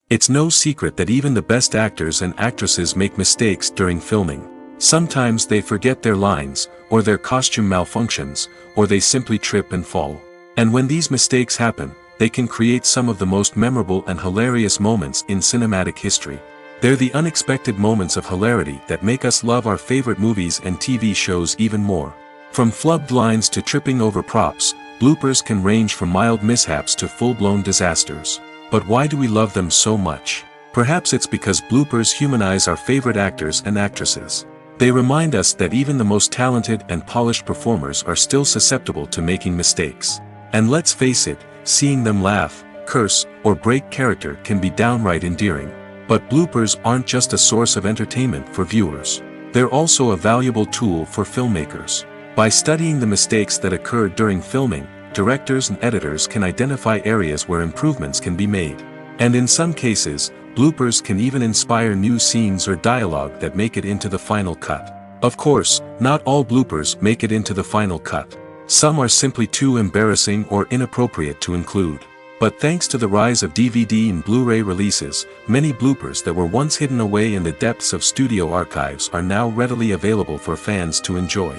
S1: It's no secret that even the best actors and actresses make mistakes during filming. Sometimes they forget their lines, or their costume malfunctions, or they simply trip and fall. And when these mistakes happen, they can create some of the most memorable and hilarious moments in cinematic history. They're the unexpected moments of hilarity that make us love our favorite movies and TV shows even more. From flubbed lines to tripping over props, bloopers can range from mild mishaps to full-blown disasters. But why do we love them so much? Perhaps it's because bloopers humanize our favorite actors and actresses. They remind us that even the most talented and polished performers are still susceptible to making mistakes. And let's face it, seeing them laugh, curse, or break character can be downright endearing. But bloopers aren't just a source of entertainment for viewers. They're also a valuable tool for filmmakers. By studying the mistakes that occurred during filming, directors and editors can identify areas where improvements can be made. And in some cases, bloopers can even inspire new scenes or dialogue that make it into the final cut. Of course, not all bloopers make it into the final cut. Some are simply too embarrassing or inappropriate to include. But thanks to the rise of DVD and Blu-ray releases, many bloopers that were once hidden away in the depths of studio archives are now readily available for fans to enjoy.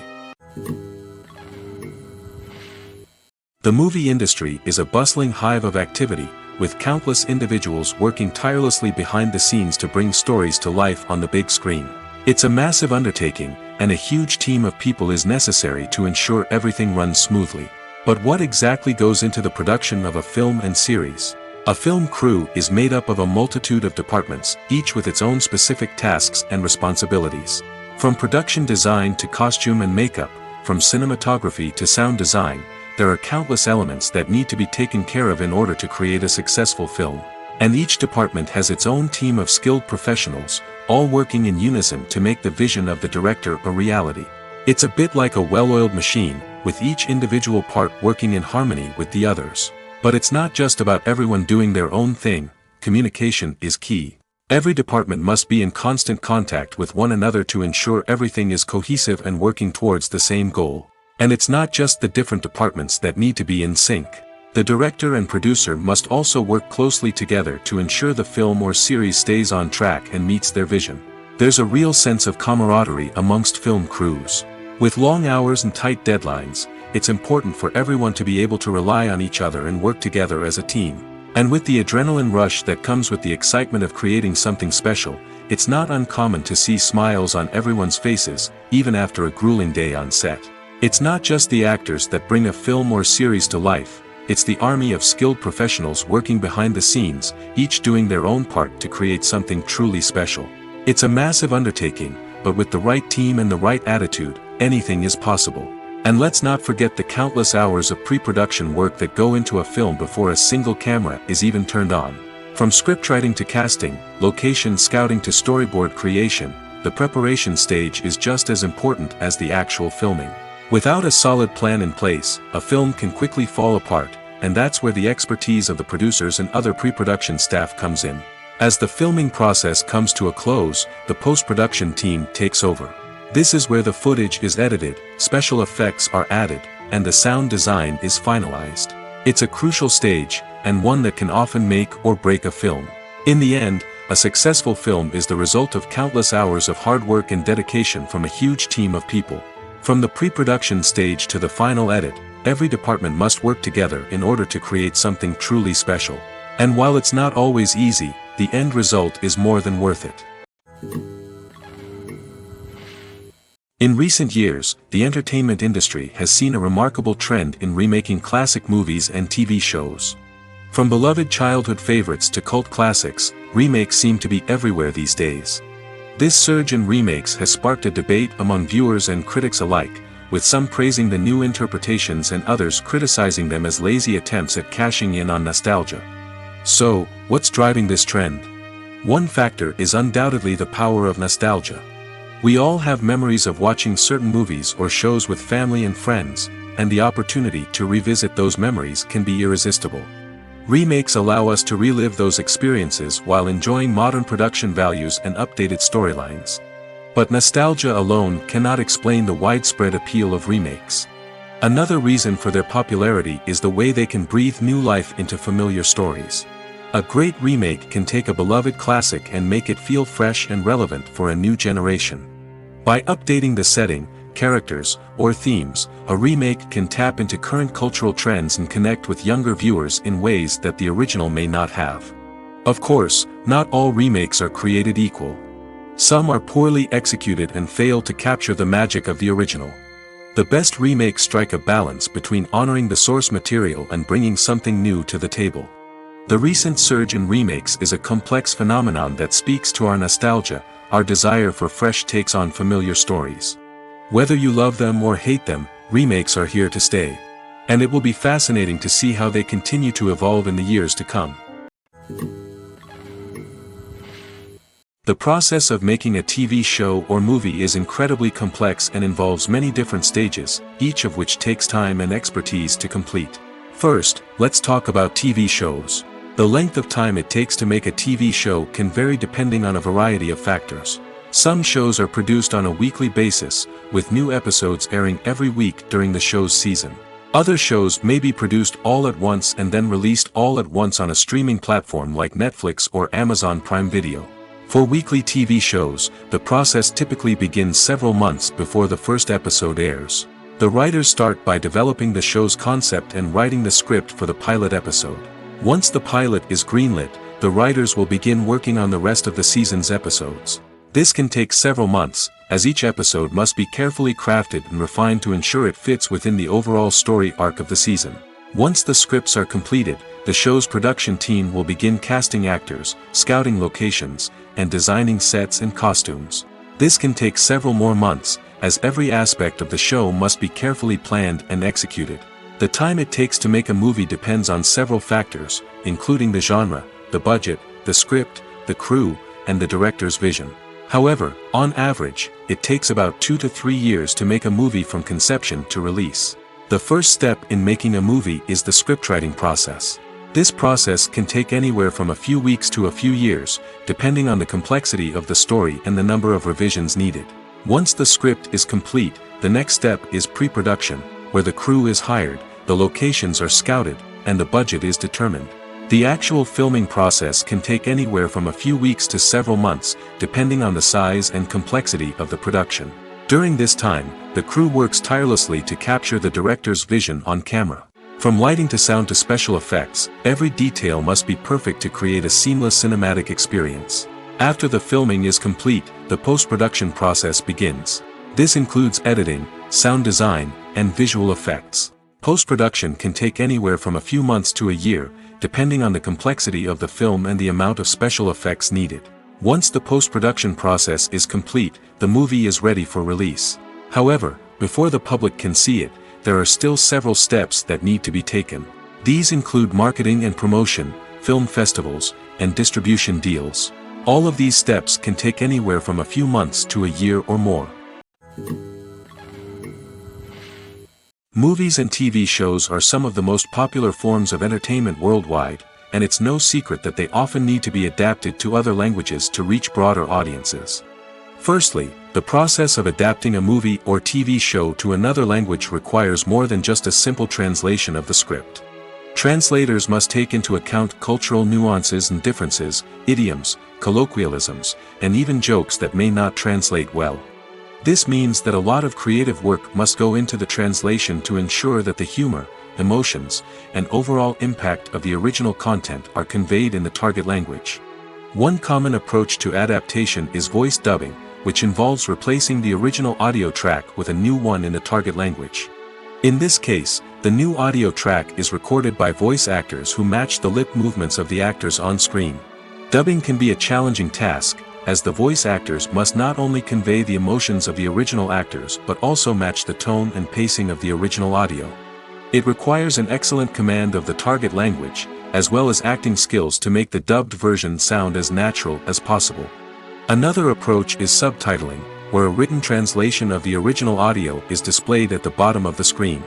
S1: The movie industry is a bustling hive of activity, with countless individuals working tirelessly behind the scenes to bring stories to life on the big screen. It's a massive undertaking, and a huge team of people is necessary to ensure everything runs smoothly. But what exactly goes into the production of a film and series? A film crew is made up of a multitude of departments, each with its own specific tasks and responsibilities. From production design to costume and makeup, from cinematography to sound design, there are countless elements that need to be taken care of in order to create a successful film. And each department has its own team of skilled professionals, all working in unison to make the vision of the director a reality. It's a bit like a well-oiled machine, with each individual part working in harmony with the others. But it's not just about everyone doing their own thing. Communication is key. Every department must be in constant contact with one another to ensure everything is cohesive and working towards the same goal. And it's not just the different departments that need to be in sync. The director and producer must also work closely together to ensure the film or series stays on track and meets their vision. There's a real sense of camaraderie amongst film crews. With long hours and tight deadlines, it's important for everyone to be able to rely on each other and work together as a team. And with the adrenaline rush that comes with the excitement of creating something special, it's not uncommon to see smiles on everyone's faces, even after a grueling day on set. It's not just the actors that bring a film or series to life, it's the army of skilled professionals working behind the scenes, each doing their own part to create something truly special. It's a massive undertaking, but with the right team and the right attitude, anything is possible. And let's not forget the countless hours of pre-production work that go into a film before a single camera is even turned on. From scriptwriting to casting, location scouting to storyboard creation, the preparation stage is just as important as the actual filming. Without a solid plan in place, a film can quickly fall apart, and that's where the expertise of the producers and other pre-production staff comes in. As the filming process comes to a close, the post-production team takes over. This is where the footage is edited, special effects are added, and the sound design is finalized. It's a crucial stage, and one that can often make or break a film. In the end, a successful film is the result of countless hours of hard work and dedication from a huge team of people. From the pre-production stage to the final edit, every department must work together in order to create something truly special. And while it's not always easy, the end result is more than worth it. In recent years, the entertainment industry has seen a remarkable trend in remaking classic movies and TV shows. From beloved childhood favorites to cult classics, remakes seem to be everywhere these days. This surge in remakes has sparked a debate among viewers and critics alike, with some praising the new interpretations and others criticizing them as lazy attempts at cashing in on nostalgia. So, what's driving this trend? One factor is undoubtedly the power of nostalgia. We all have memories of watching certain movies or shows with family and friends, and the opportunity to revisit those memories can be irresistible. Remakes allow us to relive those experiences while enjoying modern production values and updated storylines. But nostalgia alone cannot explain the widespread appeal of remakes. Another reason for their popularity is the way they can breathe new life into familiar stories. A great remake can take a beloved classic and make it feel fresh and relevant for a new generation. By updating the setting, characters, or themes, a remake can tap into current cultural trends and connect with younger viewers in ways that the original may not have. Of course, not all remakes are created equal. Some are poorly executed and fail to capture the magic of the original. The best remakes strike a balance between honoring the source material and bringing something new to the table. The recent surge in remakes is a complex phenomenon that speaks to our nostalgia, our desire for fresh takes on familiar stories. Whether you love them or hate them, remakes are here to stay. And it will be fascinating to see how they continue to evolve in the years to come. The process of making a TV show or movie is incredibly complex and involves many different stages, each of which takes time and expertise to complete. First, let's talk about TV shows. The length of time it takes to make a TV show can vary depending on a variety of factors. Some shows are produced on a weekly basis, with new episodes airing every week during the show's season. Other shows may be produced all at once and then released all at once on a streaming platform like Netflix or Amazon Prime Video. For weekly TV shows, the process typically begins several months before the first episode airs. The writers start by developing the show's concept and writing the script for the pilot episode. Once the pilot is greenlit, the writers will begin working on the rest of the season's episodes. This can take several months, as each episode must be carefully crafted and refined to ensure it fits within the overall story arc of the season. Once the scripts are completed, the show's production team will begin casting actors, scouting locations, and designing sets and costumes. This can take several more months, as every aspect of the show must be carefully planned and executed. The time it takes to make a movie depends on several factors, including the genre, the budget, the script, the crew, and the director's vision. However, on average, it takes about 2 to 3 years to make a movie from conception to release. The first step in making a movie is the scriptwriting process. This process can take anywhere from a few weeks to a few years, depending on the complexity of the story and the number of revisions needed. Once the script is complete, the next step is pre-production, where the crew is hired, the locations are scouted, and the budget is determined. The actual filming process can take anywhere from a few weeks to several months, depending on the size and complexity of the production. During this time, the crew works tirelessly to capture the director's vision on camera. From lighting to sound to special effects, every detail must be perfect to create a seamless cinematic experience. After the filming is complete, the post-production process begins. This includes editing, sound design, and visual effects. Post-production can take anywhere from a few months to a year, depending on the complexity of the film and the amount of special effects needed. Once the post-production process is complete, the movie is ready for release. However, before the public can see it, there are still several steps that need to be taken. These include marketing and promotion, film festivals, and distribution deals. All of these steps can take anywhere from a few months to a year or more. Movies and TV shows are some of the most popular forms of entertainment worldwide, and it's no secret that they often need to be adapted to other languages to reach broader audiences. Firstly, the process of adapting a movie or TV show to another language requires more than just a simple translation of the script. Translators must take into account cultural nuances and differences, idioms, colloquialisms, and even jokes that may not translate well. This means that a lot of creative work must go into the translation to ensure that the humor, emotions, and overall impact of the original content are conveyed in the target language. One common approach to adaptation is voice dubbing, which involves replacing the original audio track with a new one in the target language. In this case, the new audio track is recorded by voice actors who match the lip movements of the actors on screen. Dubbing can be a challenging task, as the voice actors must not only convey the emotions of the original actors but also match the tone and pacing of the original audio. It requires an excellent command of the target language, as well as acting skills to make the dubbed version sound as natural as possible. Another approach is subtitling, where a written translation of the original audio is displayed at the bottom of the screen.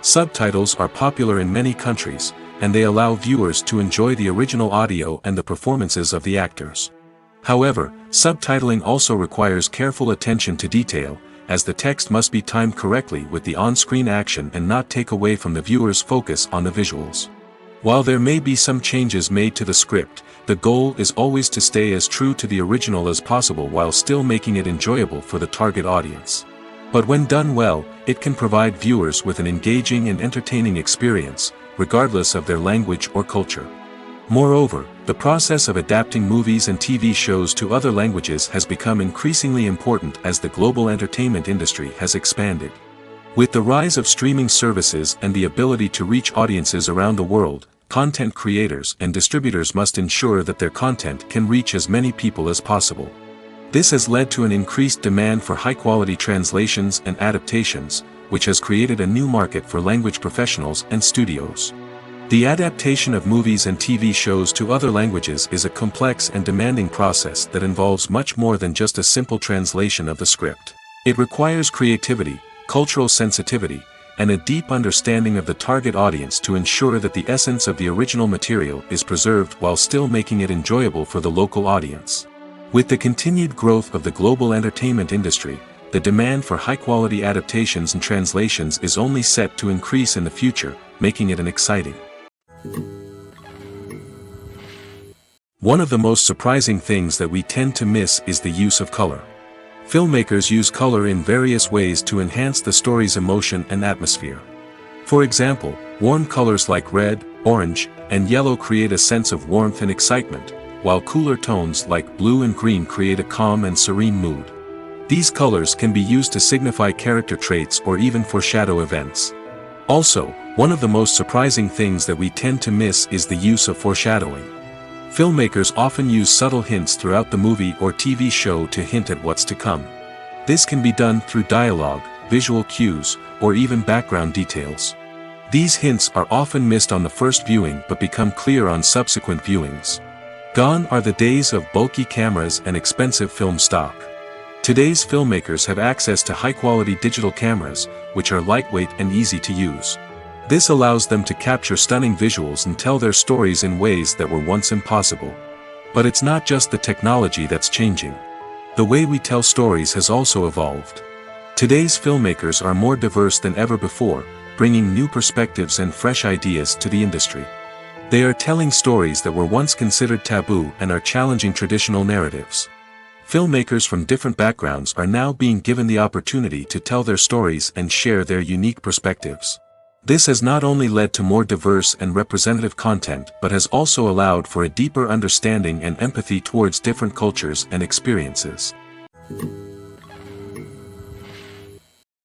S1: Subtitles are popular in many countries, and they allow viewers to enjoy the original audio and the performances of the actors. However, subtitling also requires careful attention to detail, as the text must be timed correctly with the on-screen action and not take away from the viewer's focus on the visuals. While there may be some changes made to the script, the goal is always to stay as true to the original as possible while still making it enjoyable for the target audience. But when done well, it can provide viewers with an engaging and entertaining experience, regardless of their language or culture. Moreover, the process of adapting movies and TV shows to other languages has become increasingly important as the global entertainment industry has expanded. With the rise of streaming services and the ability to reach audiences around the world, content creators and distributors must ensure that their content can reach as many people as possible. This has led to an increased demand for high-quality translations and adaptations, which has created a new market for language professionals and studios. The adaptation of movies and TV shows to other languages is a complex and demanding process that involves much more than just a simple translation of the script. It requires creativity, cultural sensitivity, and a deep understanding of the target audience to ensure that the essence of the original material is preserved while still making it enjoyable for the local audience. With the continued growth of the global entertainment industry, the demand for high-quality adaptations and translations is only set to increase in the future, making it an exciting. One of the most surprising things that we tend to miss is the use of color. Filmmakers use color in various ways to enhance the story's emotion and atmosphere. For example, warm colors like red, orange, and yellow create a sense of warmth and excitement, while cooler tones like blue and green create a calm and serene mood. These colors can be used to signify character traits or even foreshadow events. Also, one of the most surprising things that we tend to miss is the use of foreshadowing. Filmmakers often use subtle hints throughout the movie or TV show to hint at what's to come. This can be done through dialogue, visual cues, or even background details. These hints are often missed on the first viewing but become clear on subsequent viewings. Gone are the days of bulky cameras and expensive film stock. Today's filmmakers have access to high-quality digital cameras, which are lightweight and easy to use. This allows them to capture stunning visuals and tell their stories in ways that were once impossible. But it's not just the technology that's changing. The way we tell stories has also evolved. Today's filmmakers are more diverse than ever before, bringing new perspectives and fresh ideas to the industry. They are telling stories that were once considered taboo and are challenging traditional narratives. Filmmakers from different backgrounds are now being given the opportunity to tell their stories and share their unique perspectives. This has not only led to more diverse and representative content but has also allowed for a deeper understanding and empathy towards different cultures and experiences.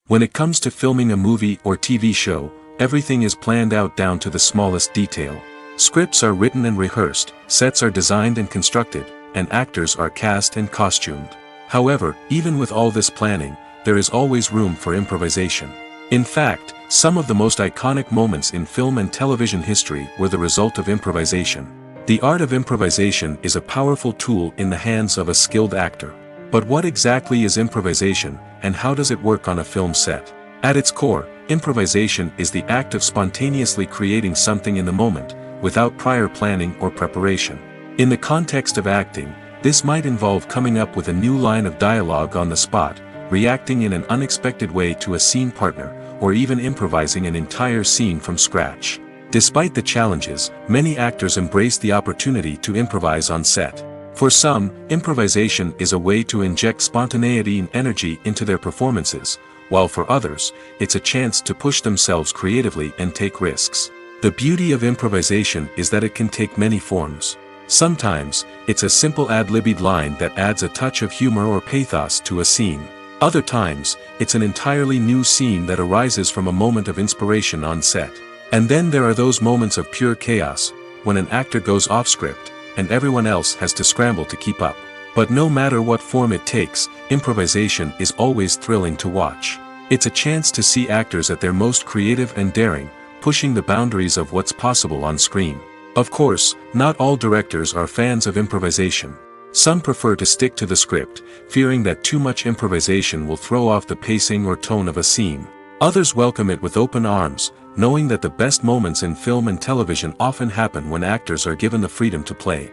S1: When it comes to filming a movie or TV show, everything is planned out down to the smallest detail. Scripts are written and rehearsed, sets are designed and constructed, and actors are cast and costumed. However, even with all this planning, there is always room for improvisation. In fact, some of the most iconic moments in film and television history were the result of improvisation. The art of improvisation is a powerful tool in the hands of a skilled actor. But what exactly is improvisation, and how does it work on a film set? At its core, improvisation is the act of spontaneously creating something in the moment, without prior planning or preparation. In the context of acting, this might involve coming up with a new line of dialogue on the spot, reacting in an unexpected way to a scene partner, or even improvising an entire scene from scratch. Despite the challenges, many actors embrace the opportunity to improvise on set. For some, improvisation is a way to inject spontaneity and energy into their performances, while for others, it's a chance to push themselves creatively and take risks. The beauty of improvisation is that it can take many forms. Sometimes, it's a simple ad-libbed line that adds a touch of humor or pathos to a scene. Other times, it's an entirely new scene that arises from a moment of inspiration on set. And then there are those moments of pure chaos, when an actor goes off script, and everyone else has to scramble to keep up. But no matter what form it takes, improvisation is always thrilling to watch. It's a chance to see actors at their most creative and daring, pushing the boundaries of what's possible on screen. Of course, not all directors are fans of improvisation. Some prefer to stick to the script, fearing that too much improvisation will throw off the pacing or tone of a scene. Others welcome it with open arms, knowing that the best moments in film and television often happen when actors are given the freedom to play.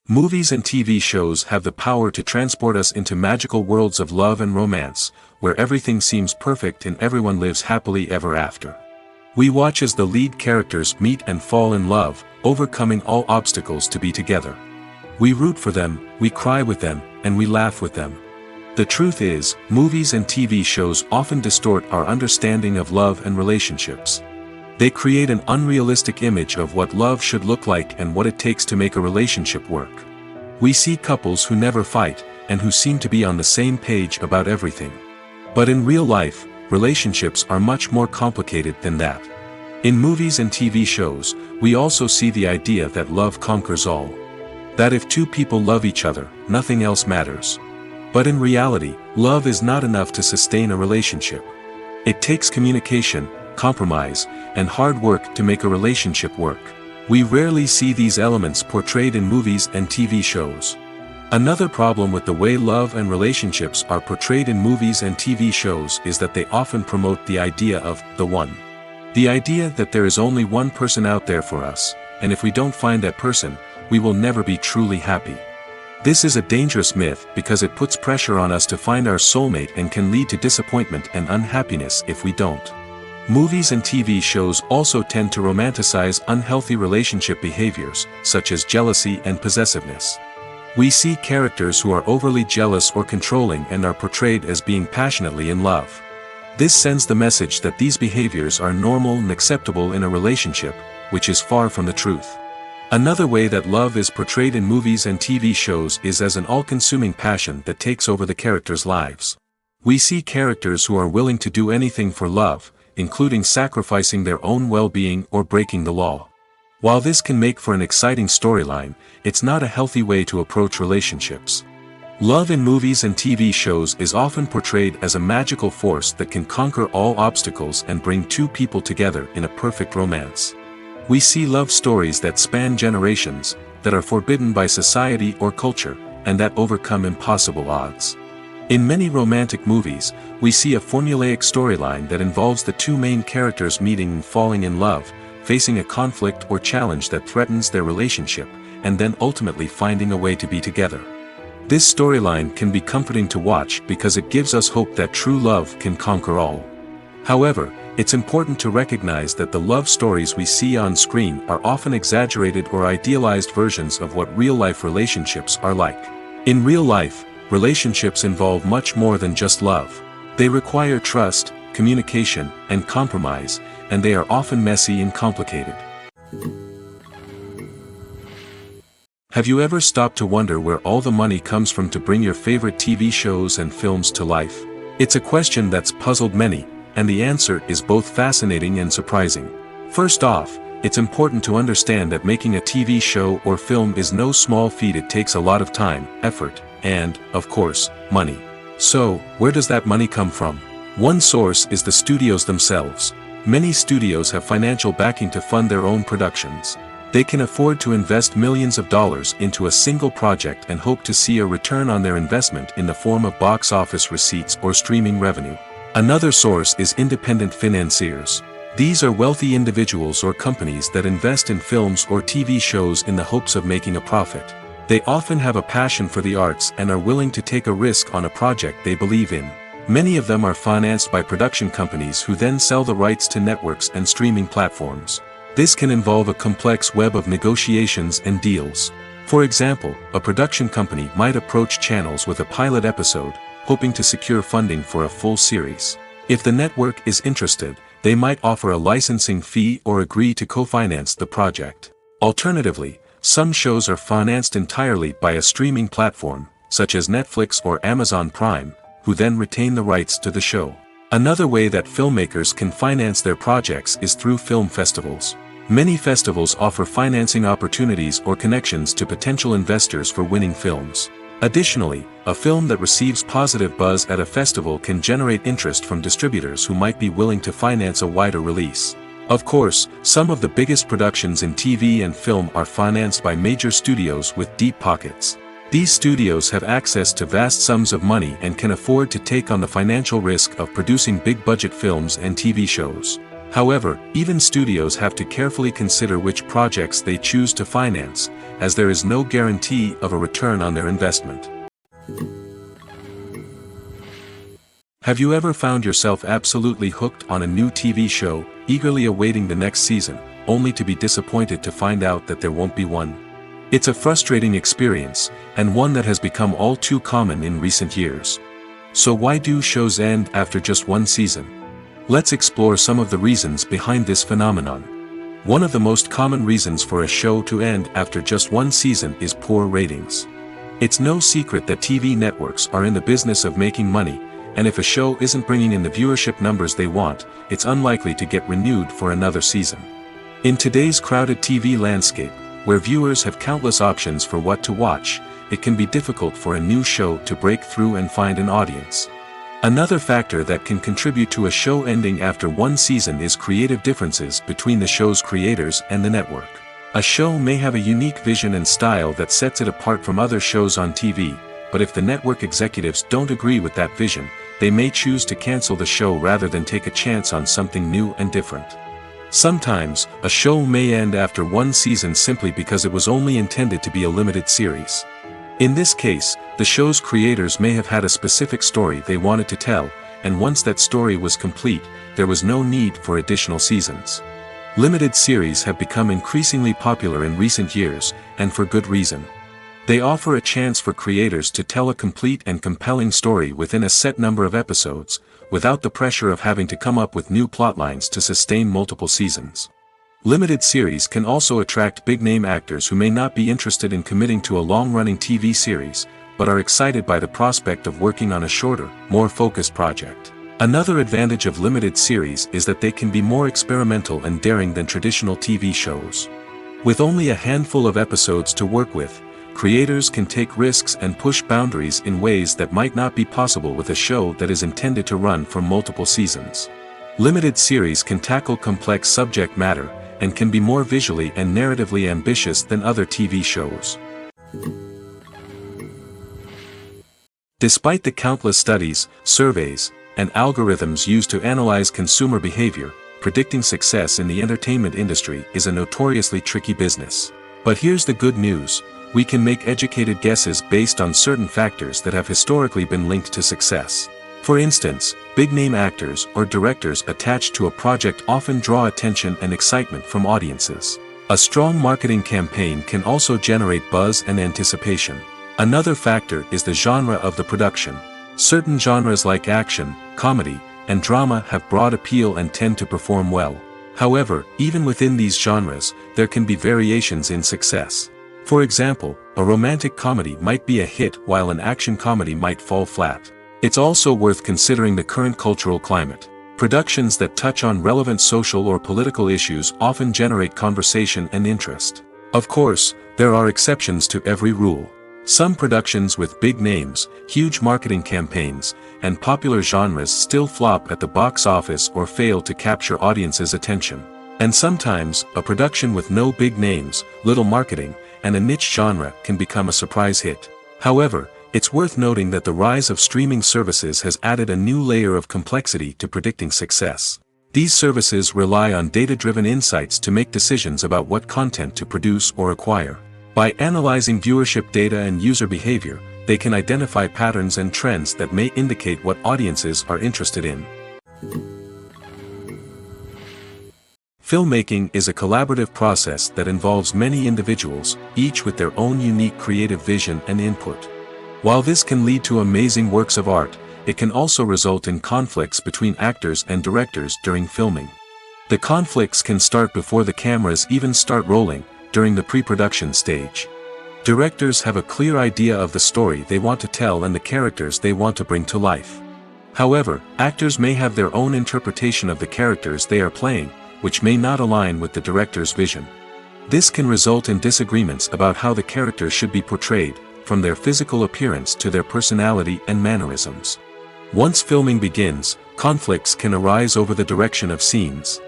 S1: Movies and TV shows have the power to transport us into magical worlds of love and romance, where everything seems perfect and everyone lives happily ever after. We watch as the lead characters meet and fall in love, overcoming all obstacles to be together. We root for them, we cry with them, and we laugh with them. The truth is, movies and TV shows often distort our understanding of love and relationships. They create an unrealistic image of what love should look like and what it takes to make a relationship work. We see couples who never fight, and who seem to be on the same page about everything. But in real life, relationships are much more complicated than that. In movies and TV shows, we also see the idea that love conquers all. That if two people love each other, nothing else matters. But in reality, love is not enough to sustain a relationship. It takes communication, compromise, and hard work to make a relationship work. We rarely see these elements portrayed in movies and TV shows. Another problem with the way love and relationships are portrayed in movies and TV shows is that they often promote the idea of the one. The idea that there is only one person out there for us, and if we don't find that person, we will never be truly happy. This is a dangerous myth because it puts pressure on us to find our soulmate and can lead to disappointment and unhappiness if we don't. Movies and TV shows also tend to romanticize unhealthy relationship behaviors, such as jealousy and possessiveness. We see characters who are overly jealous or controlling and are portrayed as being passionately in love. This sends the message that these behaviors are normal and acceptable in a relationship, which is far from the truth. Another way that love is portrayed in movies and TV shows is as an all-consuming passion that takes over the characters' lives. We see characters who are willing to do anything for love, including sacrificing their own well-being or breaking the law. While this can make for an exciting storyline, it's not a healthy way to approach relationships. Love in movies and TV shows is often portrayed as a magical force that can conquer all obstacles and bring two people together in a perfect romance. We see love stories that span generations, that are forbidden by society or culture, and that overcome impossible odds. In many romantic movies, we see a formulaic storyline that involves the two main characters meeting and falling in love, facing a conflict or challenge that threatens their relationship, and then ultimately finding a way to be together. This storyline can be comforting to watch because it gives us hope that true love can conquer all. However, it's important to recognize that the love stories we see on screen are often exaggerated or idealized versions of what real-life relationships are like. In real life, relationships involve much more than just love. They require trust, communication, and compromise, and they are often messy and complicated. Have you ever stopped to wonder where all the money comes from to bring your favorite TV shows and films to life? It's a question that's puzzled many, and the answer is both fascinating and surprising. First off, it's important to understand that making a TV show or film is no small feat. It takes a lot of time, effort, and, of course, money. So, where does that money come from? One source is the studios themselves. Many studios have financial backing to fund their own productions. They can afford to invest millions of dollars into a single project and hope to see a return on their investment in the form of box office receipts or streaming revenue. Another source is independent financiers. These are wealthy individuals or companies that invest in films or TV shows in the hopes of making a profit. They often have a passion for the arts and are willing to take a risk on a project they believe in. Many of them are financed by production companies who then sell the rights to networks and streaming platforms. This can involve a complex web of negotiations and deals. For example, a production company might approach channels with a pilot episode, hoping to secure funding for a full series. If the network is interested, they might offer a licensing fee or agree to co-finance the project. Alternatively, some shows are financed entirely by a streaming platform, such as Netflix or Amazon Prime, who then retain the rights to the show. Another way that filmmakers can finance their projects is through film festivals. Many festivals offer financing opportunities or connections to potential investors for winning films. Additionally, a film that receives positive buzz at a festival can generate interest from distributors who might be willing to finance a wider release. Of course, some of the biggest productions in TV and film are financed by major studios with deep pockets. These studios have access to vast sums of money and can afford to take on the financial risk of producing big-budget films and TV shows. However, even studios have to carefully consider which projects they choose to finance, as there is no guarantee of a return on their investment. Have you ever found yourself absolutely hooked on a new TV show, eagerly awaiting the next season, only to be disappointed to find out that there won't be one? It's a frustrating experience, and one that has become all too common in recent years. So why do shows end after just one season? Let's explore some of the reasons behind this phenomenon. One of the most common reasons for a show to end after just one season is poor ratings. It's no secret that TV networks are in the business of making money, and if a show isn't bringing in the viewership numbers they want, it's unlikely to get renewed for another season. In today's crowded TV landscape, where viewers have countless options for what to watch, it can be difficult for a new show to break through and find an audience. Another factor that can contribute to a show ending after one season is creative differences between the show's creators and the network. A show may have a unique vision and style that sets it apart from other shows on TV, but if the network executives don't agree with that vision, they may choose to cancel the show rather than take a chance on something new and different. Sometimes, a show may end after one season simply because it was only intended to be a limited series. In this case, the show's creators may have had a specific story they wanted to tell, and once that story was complete, there was no need for additional seasons. Limited series have become increasingly popular in recent years, and for good reason. They offer a chance for creators to tell a complete and compelling story within a set number of episodes, without the pressure of having to come up with new plotlines to sustain multiple seasons. Limited series can also attract big-name actors who may not be interested in committing to a long-running TV series, but are excited by the prospect of working on a shorter, more focused project. Another advantage of limited series is that they can be more experimental and daring than traditional TV shows. With only a handful of episodes to work with, creators can take risks and push boundaries in ways that might not be possible with a show that is intended to run for multiple seasons. Limited series can tackle complex subject matter, and can be more visually and narratively ambitious than other TV shows. Despite the countless studies, surveys, and algorithms used to analyze consumer behavior, predicting success in the entertainment industry is a notoriously tricky business. But here's the good news. We can make educated guesses based on certain factors that have historically been linked to success. For instance, big-name actors or directors attached to a project often draw attention and excitement from audiences. A strong marketing campaign can also generate buzz and anticipation. Another factor is the genre of the production. Certain genres like action, comedy, and drama have broad appeal and tend to perform well. However, even within these genres, there can be variations in success. For example, a romantic comedy might be a hit while an action comedy might fall flat. It's also worth considering the current cultural climate. Productions that touch on relevant social or political issues often generate conversation and interest. Of course, there are exceptions to every rule. Some productions with big names, huge marketing campaigns, and popular genres still flop at the box office or fail to capture audiences' attention. And sometimes, a production with no big names, little marketing, and a niche genre can become a surprise hit. However, it's worth noting that the rise of streaming services has added a new layer of complexity to predicting success. These services rely on data-driven insights to make decisions about what content to produce or acquire. By analyzing viewership data and user behavior, they can identify patterns and trends that may indicate what audiences are interested in. Filmmaking is a collaborative process that involves many individuals, each with their own unique creative vision and input. While this can lead to amazing works of art, it can also result in conflicts between actors and directors during filming. The conflicts can start before the cameras even start rolling, during the pre-production stage. Directors have a clear idea of the story they want to tell and the characters they want to bring to life. However, actors may have their own interpretation of the characters they are playing, which may not align with the director's vision. This can result in disagreements about how the characters should be portrayed, from their physical appearance to their personality and mannerisms. Once filming begins, conflicts can arise over the direction of scenes.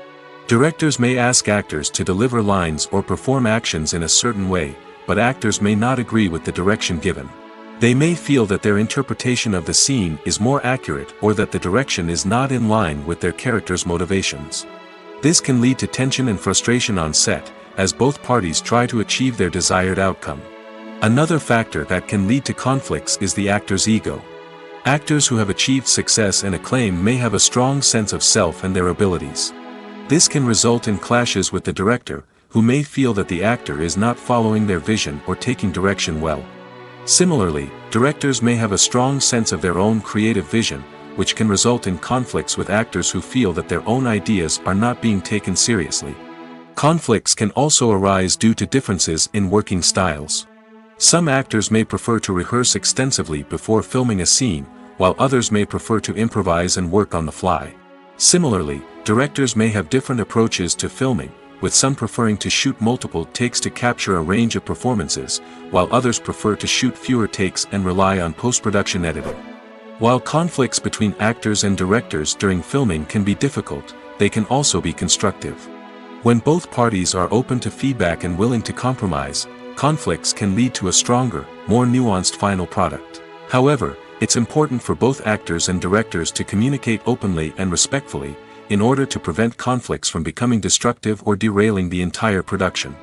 S1: Directors may ask actors to deliver lines or perform actions in a certain way, but actors may not agree with the direction given. They may feel that their interpretation of the scene is more accurate or that the direction is not in line with their character's motivations. This can lead to tension and frustration on set, as both parties try to achieve their desired outcome. Another factor that can lead to conflicts is the actor's ego. Actors who have achieved success and acclaim may have a strong sense of self and their abilities. This can result in clashes with the director, who may feel that the actor is not following their vision or taking direction well. Similarly, directors may have a strong sense of their own creative vision, which can result in conflicts with actors who feel that their own ideas are not being taken seriously. Conflicts can also arise due to differences in working styles. Some actors may prefer to rehearse extensively before filming a scene, while others may prefer to improvise and work on the fly. Similarly, directors may have different approaches to filming, with some preferring to shoot multiple takes to capture a range of performances, while others prefer to shoot fewer takes and rely on post-production editing. While conflicts between actors and directors during filming can be difficult, they can also be constructive. When both parties are open to feedback and willing to compromise, conflicts can lead to a stronger, more nuanced final product. However, it's important for both actors and directors to communicate openly and respectfully, in order to prevent conflicts from becoming destructive or derailing the entire production.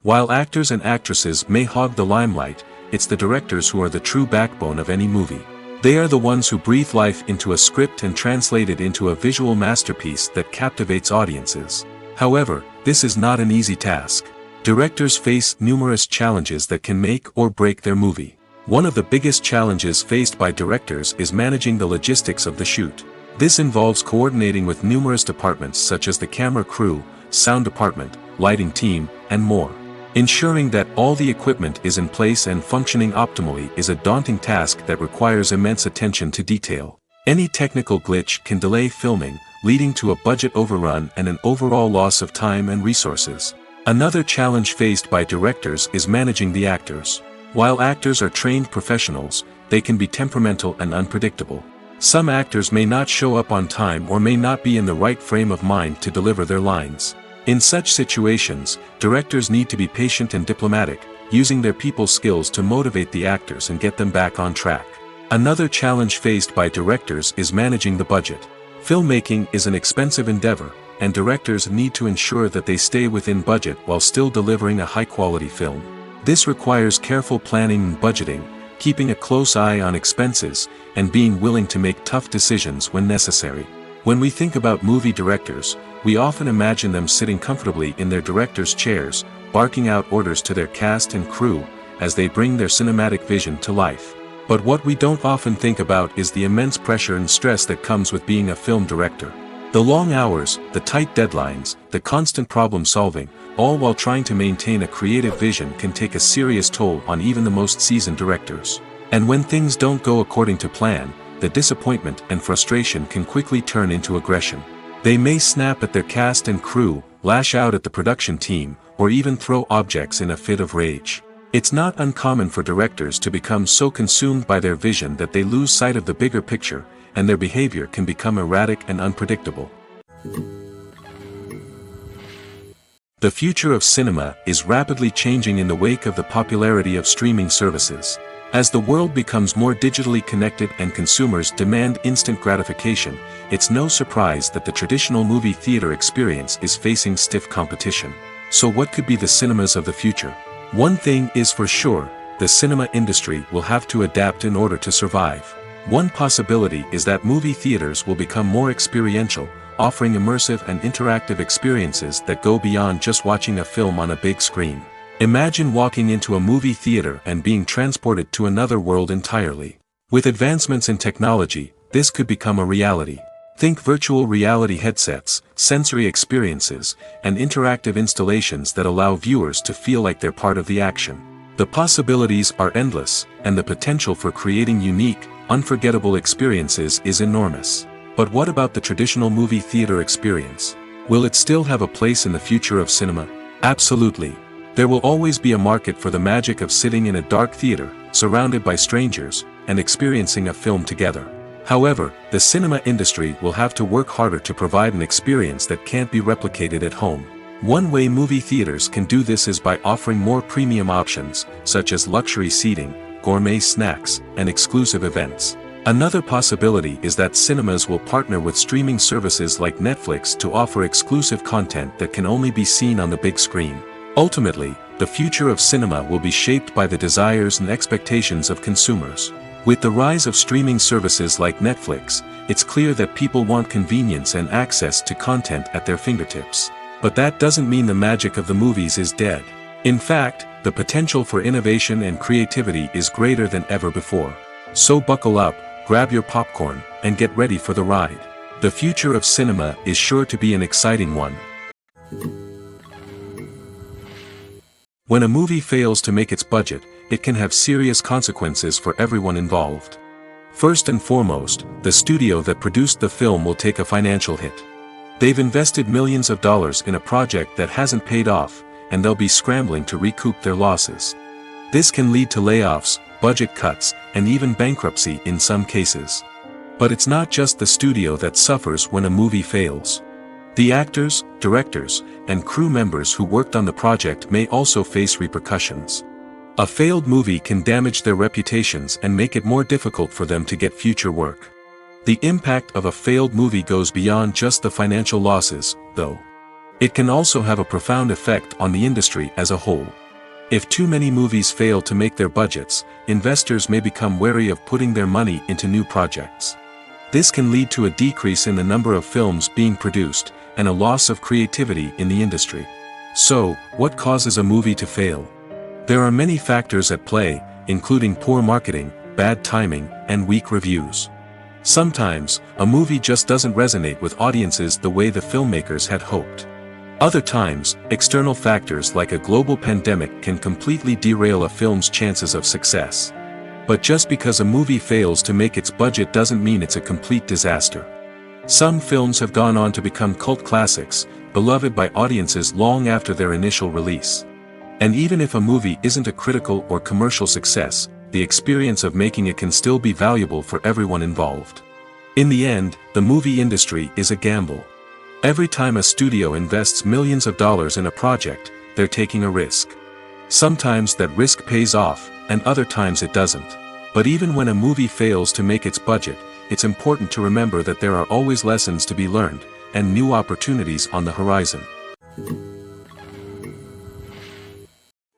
S1: While actors and actresses may hog the limelight, it's the directors who are the true backbone of any movie. They are the ones who breathe life into a script and translate it into a visual masterpiece that captivates audiences. However, this is not an easy task. Directors face numerous challenges that can make or break their movie. One of the biggest challenges faced by directors is managing the logistics of the shoot. This involves coordinating with numerous departments such as the camera crew, sound department, lighting team, and more. Ensuring that all the equipment is in place and functioning optimally is a daunting task that requires immense attention to detail. Any technical glitch can delay filming, leading to a budget overrun and an overall loss of time and resources. Another challenge faced by directors is managing the actors. While actors are trained professionals, they can be temperamental and unpredictable. Some actors may not show up on time or may not be in the right frame of mind to deliver their lines. In such situations, directors need to be patient and diplomatic, using their people skills to motivate the actors and get them back on track. Another challenge faced by directors is managing the budget. Filmmaking is an expensive endeavor, and directors need to ensure that they stay within budget while still delivering a high-quality film. This requires careful planning and budgeting, keeping a close eye on expenses, and being willing to make tough decisions when necessary. When we think about movie directors, we often imagine them sitting comfortably in their director's chairs, barking out orders to their cast and crew, as they bring their cinematic vision to life. But what we don't often think about is the immense pressure and stress that comes with being a film director. The long hours, the tight deadlines, the constant problem solving, all while trying to maintain a creative vision can take a serious toll on even the most seasoned directors. And when things don't go according to plan, the disappointment and frustration can quickly turn into aggression. They may snap at their cast and crew, lash out at the production team, or even throw objects in a fit of rage. It's not uncommon for directors to become so consumed by their vision that they lose sight of the bigger picture, and their behavior can become erratic and unpredictable. The future of cinema is rapidly changing in the wake of the popularity of streaming services. As the world becomes more digitally connected and consumers demand instant gratification, it's no surprise that the traditional movie theater experience is facing stiff competition. So what could be the cinemas of the future? One thing is for sure, the cinema industry will have to adapt in order to survive. One possibility is that movie theaters will become more experiential, offering immersive and interactive experiences that go beyond just watching a film on a big screen. Imagine walking into a movie theater and being transported to another world entirely. With advancements in technology, this could become a reality. Think virtual reality headsets, sensory experiences, and interactive installations that allow viewers to feel like they're part of the action. The possibilities are endless, and the potential for creating unique, unforgettable experiences is enormous. But what about the traditional movie theater experience? Will it still have a place in the future of cinema? Absolutely. There will always be a market for the magic of sitting in a dark theater, surrounded by strangers, and experiencing a film together. However, the cinema industry will have to work harder to provide an experience that can't be replicated at home. One way movie theaters can do this is by offering more premium options, such as luxury seating, gourmet snacks, and exclusive events. Another possibility is that cinemas will partner with streaming services like Netflix to offer exclusive content that can only be seen on the big screen. Ultimately, the future of cinema will be shaped by the desires and expectations of consumers. With the rise of streaming services like Netflix, it's clear that people want convenience and access to content at their fingertips. But that doesn't mean the magic of the movies is dead. In fact, the potential for innovation and creativity is greater than ever before. So buckle up, grab your popcorn, and get ready for the ride. The future of cinema is sure to be an exciting one. When a movie fails to make its budget, it can have serious consequences for everyone involved. First and foremost, the studio that produced the film will take a financial hit. They've invested millions of dollars in a project that hasn't paid off, and they'll be scrambling to recoup their losses. This can lead to layoffs, budget cuts, and even bankruptcy in some cases. But it's not just the studio that suffers when a movie fails. The actors, directors, and crew members who worked on the project may also face repercussions. A failed movie can damage their reputations and make it more difficult for them to get future work. The impact of a failed movie goes beyond just the financial losses, though. It can also have a profound effect on the industry as a whole. If too many movies fail to make their budgets, investors may become wary of putting their money into new projects. This can lead to a decrease in the number of films being produced, and a loss of creativity in the industry. So, what causes a movie to fail? There are many factors at play, including poor marketing, bad timing, and weak reviews. Sometimes, a movie just doesn't resonate with audiences the way the filmmakers had hoped. Other times, external factors like a global pandemic can completely derail a film's chances of success. But just because a movie fails to make its budget doesn't mean it's a complete disaster. Some films have gone on to become cult classics, beloved by audiences long after their initial release. And even if a movie isn't a critical or commercial success, the experience of making it can still be valuable for everyone involved. In the end, the movie industry is a gamble. Every time a studio invests millions of dollars in a project, they're taking a risk. Sometimes that risk pays off, and other times it doesn't. But even when a movie fails to make its budget, it's important to remember that there are always lessons to be learned, and new opportunities on the horizon.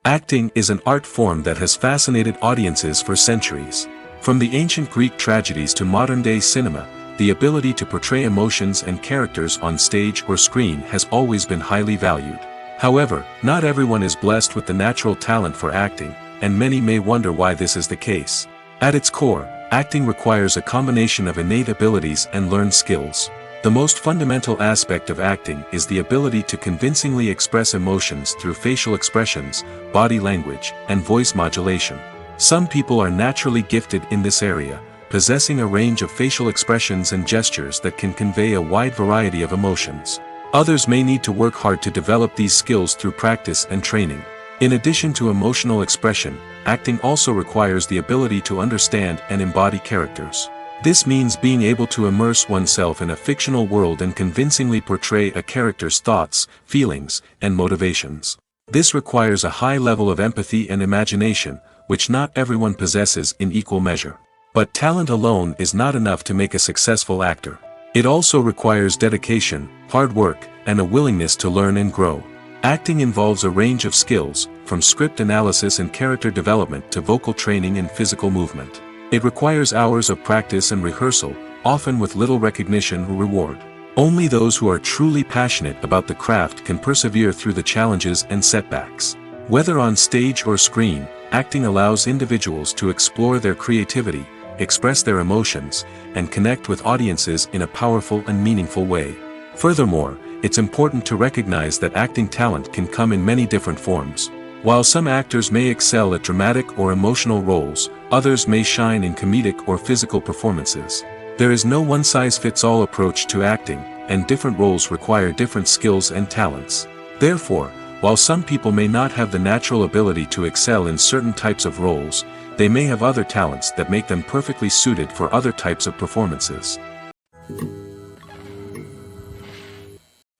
S1: Acting is an art form that has fascinated audiences for centuries. From the ancient Greek tragedies to modern-day cinema, the ability to portray emotions and characters on stage or screen has always been highly valued. However, not everyone is blessed with the natural talent for acting, and many may wonder why this is the case. At its core, acting requires a combination of innate abilities and learned skills. The most fundamental aspect of acting is the ability to convincingly express emotions through facial expressions, body language, and voice modulation. Some people are naturally gifted in this area, possessing a range of facial expressions and gestures that can convey a wide variety of emotions. Others may need to work hard to develop these skills through practice and training. In addition to emotional expression, acting also requires the ability to understand and embody characters. This means being able to immerse oneself in a fictional world and convincingly portray a character's thoughts, feelings, and motivations. This requires a high level of empathy and imagination, which not everyone possesses in equal measure. But talent alone is not enough to make a successful actor. It also requires dedication, hard work, and a willingness to learn and grow. Acting involves a range of skills, from script analysis and character development to vocal training and physical movement. It requires hours of practice and rehearsal, often with little recognition or reward. Only those who are truly passionate about the craft can persevere through the challenges and setbacks. Whether on stage or screen, acting allows individuals to explore their creativity, express their emotions, and connect with audiences in a powerful and meaningful way. Furthermore, it's important to recognize that acting talent can come in many different forms. While some actors may excel at dramatic or emotional roles, others may shine in comedic or physical performances. There is no one-size-fits-all approach to acting, and different roles require different skills and talents. Therefore, while some people may not have the natural ability to excel in certain types of roles, they may have other talents that make them perfectly suited for other types of performances.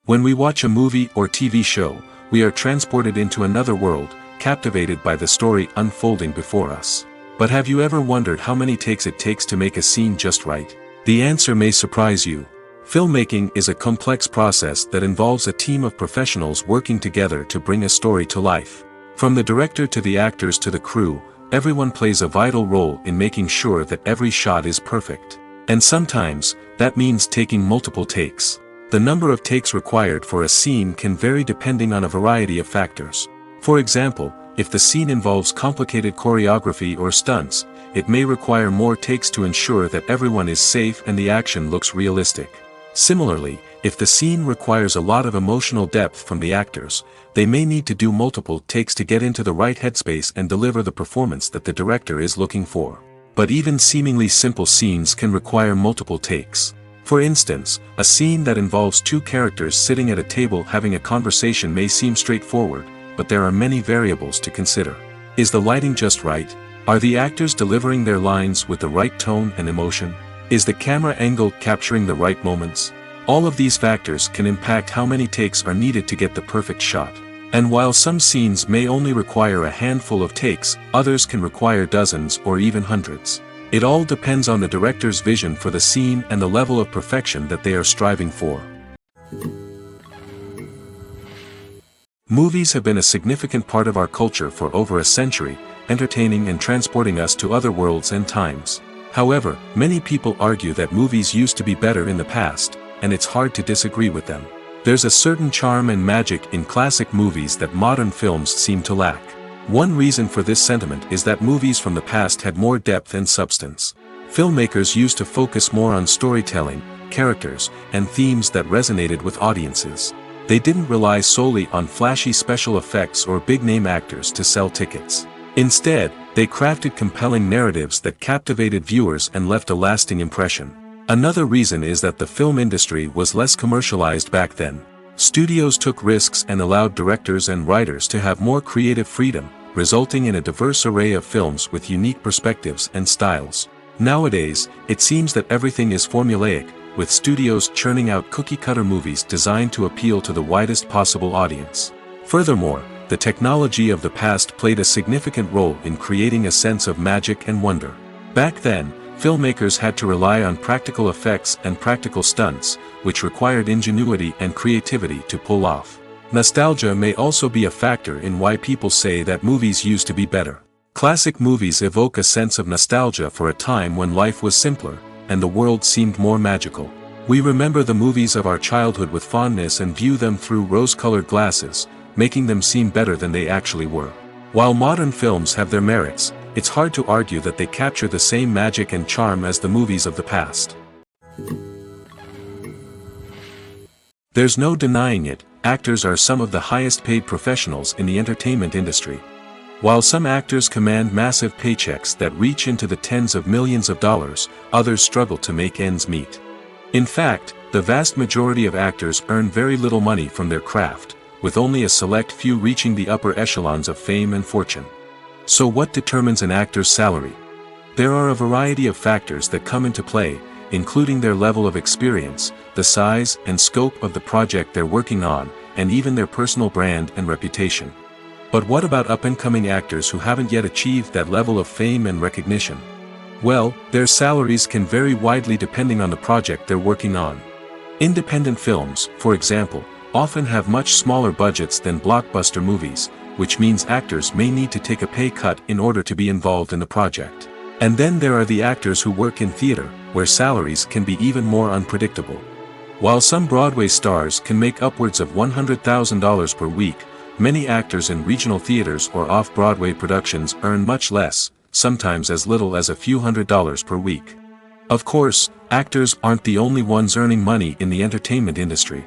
S1: When we watch a movie or TV show, we are transported into another world, captivated by the story unfolding before us. But have you ever wondered how many takes it takes to make a scene just right? The answer may surprise you. Filmmaking is a complex process that involves a team of professionals working together to bring a story to life. From the director to the actors to the crew, everyone plays a vital role in making sure that every shot is perfect. And sometimes, that means taking multiple takes. The number of takes required for a scene can vary depending on a variety of factors. For example, if the scene involves complicated choreography or stunts, it may require more takes to ensure that everyone is safe and the action looks realistic. Similarly, if the scene requires a lot of emotional depth from the actors, they may need to do multiple takes to get into the right headspace and deliver the performance that the director is looking for. But even seemingly simple scenes can require multiple takes. For instance, a scene that involves two characters sitting at a table having a conversation may seem straightforward, but there are many variables to consider. Is the lighting just right? Are the actors delivering their lines with the right tone and emotion? Is the camera angle capturing the right moments? All of these factors can impact how many takes are needed to get the perfect shot. And while some scenes may only require a handful of takes, others can require dozens or even hundreds. It all depends on the director's vision for the scene and the level of perfection that they are striving for. Movies have been a significant part of our culture for over a century, entertaining and transporting us to other worlds and times. However, many people argue that movies used to be better in the past, and it's hard to disagree with them. There's a certain charm and magic in classic movies that modern films seem to lack. One reason for this sentiment is that movies from the past had more depth and substance. Filmmakers used to focus more on storytelling, characters, and themes that resonated with audiences. They didn't rely solely on flashy special effects or big-name actors to sell tickets. Instead, they crafted compelling narratives that captivated viewers and left a lasting impression. Another reason is that the film industry was less commercialized back then. Studios took risks and allowed directors and writers to have more creative freedom, resulting in a diverse array of films with unique perspectives and styles. Nowadays, it seems that everything is formulaic, with studios churning out cookie-cutter movies designed to appeal to the widest possible audience. Furthermore, the technology of the past played a significant role in creating a sense of magic and wonder. Back then, filmmakers had to rely on practical effects and practical stunts, which required ingenuity and creativity to pull off. Nostalgia may also be a factor in why people say that movies used to be better. Classic movies evoke a sense of nostalgia for a time when life was simpler, and the world seemed more magical. We remember the movies of our childhood with fondness and view them through rose-colored glasses, making them seem better than they actually were. While modern films have their merits, it's hard to argue that they capture the same magic and charm as the movies of the past. There's no denying it, actors are some of the highest-paid professionals in the entertainment industry. While some actors command massive paychecks that reach into the tens of millions of dollars, others struggle to make ends meet. In fact, the vast majority of actors earn very little money from their craft, with only a select few reaching the upper echelons of fame and fortune. So what determines an actor's salary? There are a variety of factors that come into play, including their level of experience, the size and scope of the project they're working on, and even their personal brand and reputation. But what about up-and-coming actors who haven't yet achieved that level of fame and recognition? Well, their salaries can vary widely depending on the project they're working on. Independent films, for example, often have much smaller budgets than blockbuster movies, which means actors may need to take a pay cut in order to be involved in the project. And then there are the actors who work in theater, where salaries can be even more unpredictable. While some Broadway stars can make upwards of $100,000 per week, many actors in regional theaters or off-Broadway productions earn much less, sometimes as little as a few $100s per week. Of course, actors aren't the only ones earning money in the entertainment industry.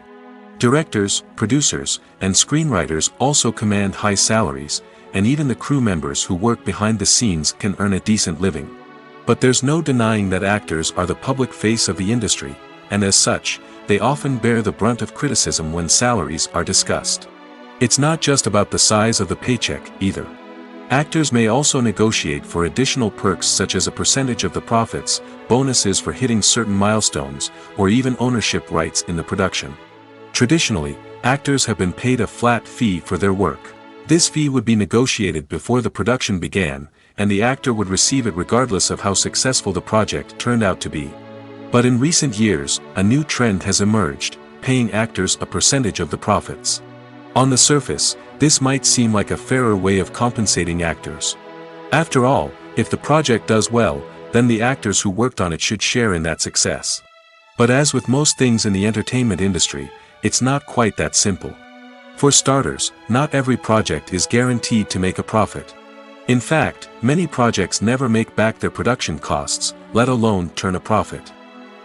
S1: Directors, producers, and screenwriters also command high salaries, and even the crew members who work behind the scenes can earn a decent living. But there's no denying that actors are the public face of the industry, and as such, they often bear the brunt of criticism when salaries are discussed. It's not just about the size of the paycheck, either. Actors may also negotiate for additional perks such as a percentage of the profits, bonuses for hitting certain milestones, or even ownership rights in the production. Traditionally, actors have been paid a flat fee for their work. This fee would be negotiated before the production began, and the actor would receive it regardless of how successful the project turned out to be. But in recent years, a new trend has emerged, paying actors a percentage of the profits. On the surface, this might seem like a fairer way of compensating actors. After all, if the project does well, then the actors who worked on it should share in that success. But as with most things in the entertainment industry, it's not quite that simple. For starters, not every project is guaranteed to make a profit. In fact, many projects never make back their production costs, let alone turn a profit.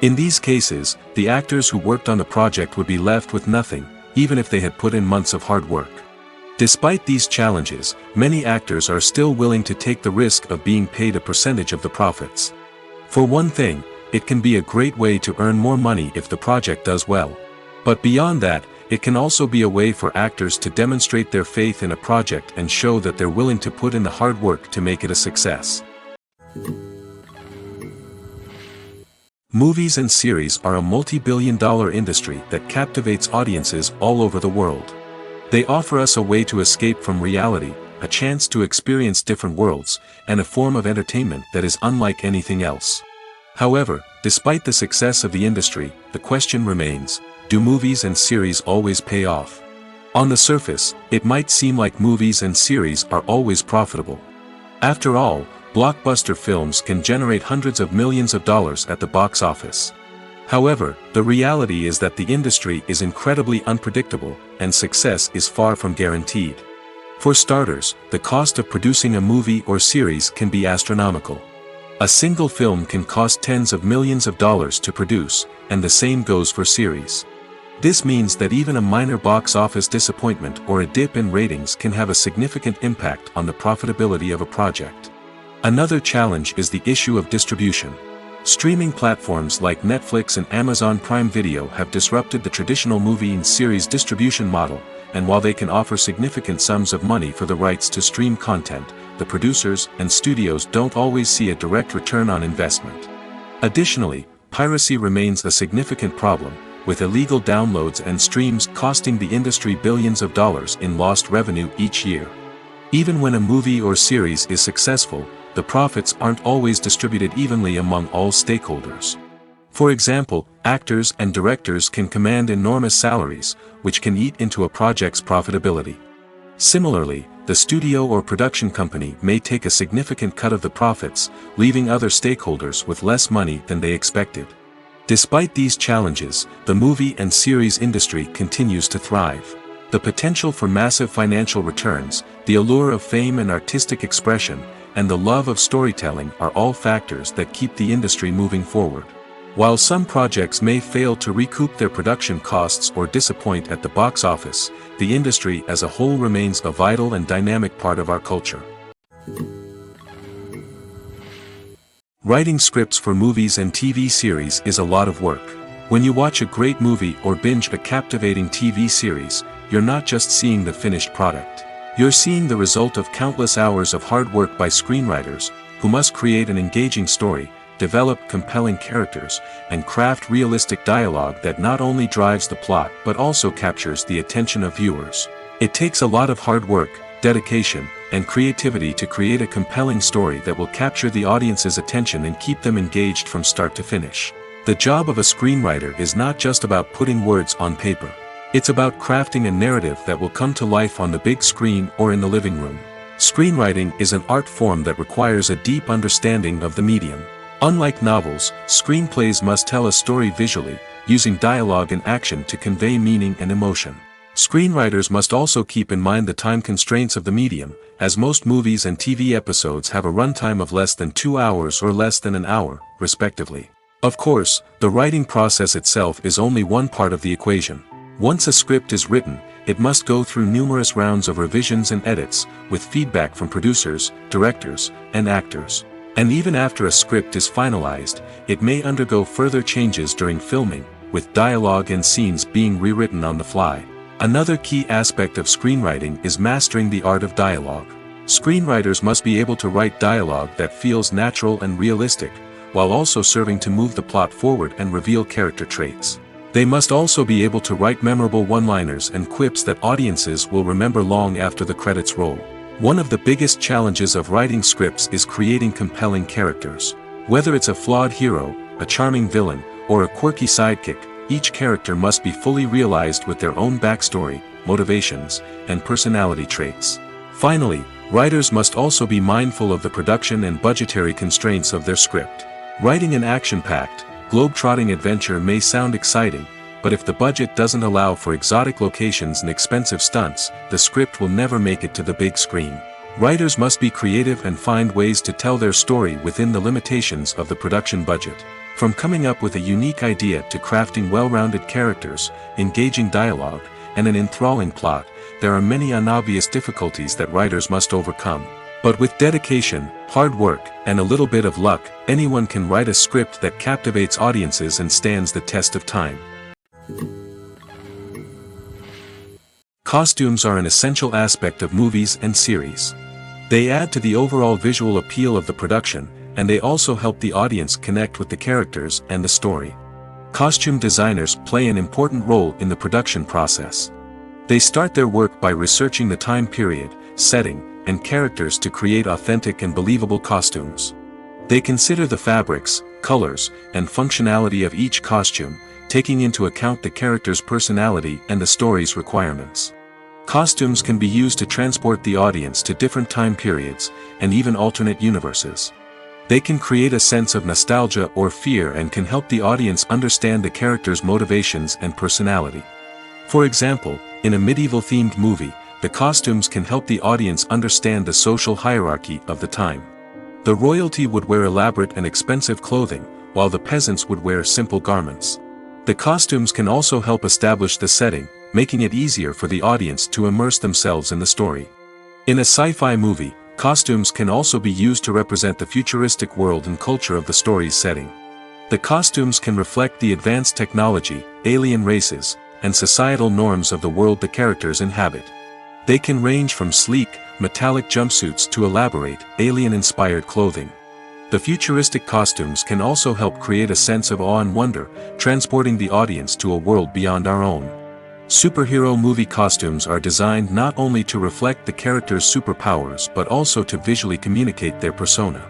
S1: In these cases, the actors who worked on the project would be left with nothing, even if they had put in months of hard work. Despite these challenges, many actors are still willing to take the risk of being paid a percentage of the profits. For one thing, it can be a great way to earn more money if the project does well. But beyond that, it can also be a way for actors to demonstrate their faith in a project and show that they're willing to put in the hard work to make it a success. Movies and series are a multi-billion-dollar industry that captivates audiences all over the world. They offer us a way to escape from reality, a chance to experience different worlds, and a form of entertainment that is unlike anything else. However, despite the success of the industry, the question remains: do movies and series always pay off? On the surface, it might seem like movies and series are always profitable. After all, blockbuster films can generate hundreds of millions of dollars at the box office. However, the reality is that the industry is incredibly unpredictable, and success is far from guaranteed. For starters, the cost of producing a movie or series can be astronomical. A single film can cost tens of millions of dollars to produce, and the same goes for series. This means that even a minor box office disappointment or a dip in ratings can have a significant impact on the profitability of a project. Another challenge is the issue of distribution. Streaming platforms like Netflix and Amazon Prime Video have disrupted the traditional movie and series distribution model, and while they can offer significant sums of money for the rights to stream content, the producers and studios don't always see a direct return on investment. Additionally, piracy remains a significant problem, with illegal downloads and streams costing the industry billions of dollars in lost revenue each year. Even when a movie or series is successful, the profits aren't always distributed evenly among all stakeholders. For example, actors and directors can command enormous salaries, which can eat into a project's profitability. Similarly, the studio or production company may take a significant cut of the profits, leaving other stakeholders with less money than they expected. Despite these challenges, the movie and series industry continues to thrive. The potential for massive financial returns, the allure of fame and artistic expression, and the love of storytelling are all factors that keep the industry moving forward. While some projects may fail to recoup their production costs or disappoint at the box office, the industry as a whole remains a vital and dynamic part of our culture. Writing scripts for movies and TV series is a lot of work. When you watch a great movie or binge a captivating TV series, you're not just seeing the finished product. You're seeing the result of countless hours of hard work by screenwriters, who must create an engaging story, develop compelling characters, and craft realistic dialogue that not only drives the plot but also captures the attention of viewers. It takes a lot of hard work, dedication, and creativity to create a compelling story that will capture the audience's attention and keep them engaged from start to finish. The job of a screenwriter is not just about putting words on paper. It's about crafting a narrative that will come to life on the big screen or in the living room. Screenwriting is an art form that requires a deep understanding of the medium. Unlike novels, screenplays must tell a story visually, using dialogue and action to convey meaning and emotion. Screenwriters must also keep in mind the time constraints of the medium, as most movies and TV episodes have a runtime of less than 2 hours or less than an hour, respectively. Of course, the writing process itself is only one part of the equation. Once a script is written, it must go through numerous rounds of revisions and edits, with feedback from producers, directors, and actors. And even after a script is finalized, it may undergo further changes during filming, with dialogue and scenes being rewritten on the fly. Another key aspect of screenwriting is mastering the art of dialogue. Screenwriters must be able to write dialogue that feels natural and realistic, while also serving to move the plot forward and reveal character traits. They must also be able to write memorable one-liners and quips that audiences will remember long after the credits roll. One of the biggest challenges of writing scripts is creating compelling characters. Whether it's a flawed hero, a charming villain, or a quirky sidekick, each character must be fully realized with their own backstory, motivations, and personality traits. Finally, writers must also be mindful of the production and budgetary constraints of their script. Writing an action-packed, globe-trotting adventure may sound exciting, but if the budget doesn't allow for exotic locations and expensive stunts, the script will never make it to the big screen. Writers must be creative and find ways to tell their story within the limitations of the production budget. From coming up with a unique idea to crafting well-rounded characters, engaging dialogue, and an enthralling plot, there are many unobvious difficulties that writers must overcome. But with dedication, hard work, and a little bit of luck, anyone can write a script that captivates audiences and stands the test of time. Costumes are an essential aspect of movies and series. They add to the overall visual appeal of the production, and they also help the audience connect with the characters and the story. Costume designers play an important role in the production process. They start their work by researching the time period, setting, and characters to create authentic and believable costumes. They consider the fabrics, colors, and functionality of each costume, taking into account the character's personality and the story's requirements. Costumes can be used to transport the audience to different time periods, and even alternate universes. They can create a sense of nostalgia or fear and can help the audience understand the character's motivations and personality. For example, in a medieval-themed movie, the costumes can help the audience understand the social hierarchy of the time. The royalty would wear elaborate and expensive clothing, while the peasants would wear simple garments. The costumes can also help establish the setting, making it easier for the audience to immerse themselves in the story. In a sci-fi movie, costumes can also be used to represent the futuristic world and culture of the story's setting. The costumes can reflect the advanced technology, alien races, and societal norms of the world the characters inhabit. They can range from sleek, metallic jumpsuits to elaborate, alien-inspired clothing. The futuristic costumes can also help create a sense of awe and wonder, transporting the audience to a world beyond our own. Superhero movie costumes are designed not only to reflect the character's superpowers but also to visually communicate their persona.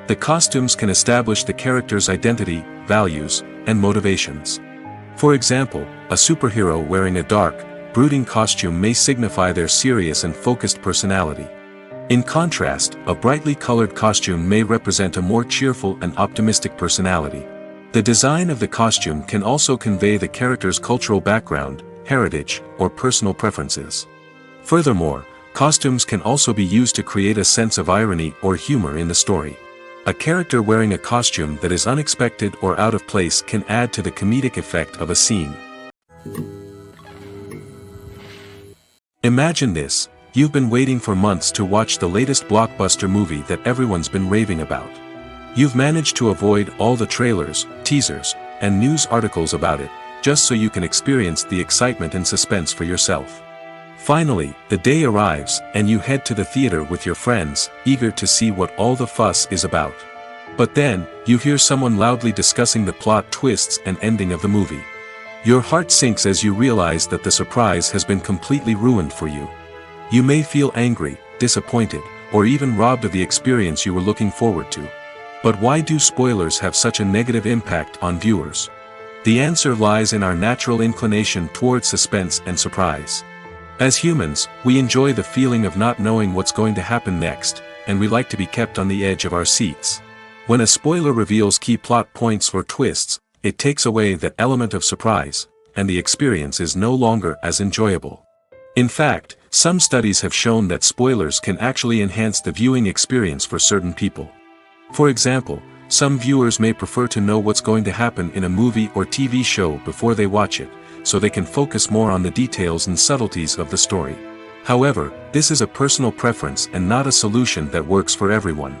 S1: The costumes can establish the character's identity, values, and motivations. For example, a superhero wearing a dark, brooding costume may signify their serious and focused personality. In contrast, a brightly colored costume may represent a more cheerful and optimistic personality. The design of the costume can also convey the character's cultural background, heritage, or personal preferences. Furthermore, costumes can also be used to create a sense of irony or humor in the story. A character wearing a costume that is unexpected or out of place can add to the comedic effect of a scene. Imagine this. You've been waiting for months to watch the latest blockbuster movie that everyone's been raving about. You've managed to avoid all the trailers, teasers, and news articles about it, just so you can experience the excitement and suspense for yourself. Finally, the day arrives, and you head to the theater with your friends, eager to see what all the fuss is about. But then, you hear someone loudly discussing the plot twists and ending of the movie. Your heart sinks as you realize that the surprise has been completely ruined for you. You may feel angry, disappointed, or even robbed of the experience you were looking forward to. But why do spoilers have such a negative impact on viewers? The answer lies in our natural inclination towards suspense and surprise. As humans, we enjoy the feeling of not knowing what's going to happen next, and we like to be kept on the edge of our seats. When a spoiler reveals key plot points or twists, it takes away that element of surprise, and the experience is no longer as enjoyable. In fact, some studies have shown that spoilers can actually enhance the viewing experience for certain people. For example, some viewers may prefer to know what's going to happen in a movie or TV show before they watch it, so they can focus more on the details and subtleties of the story. However, this is a personal preference and not a solution that works for everyone.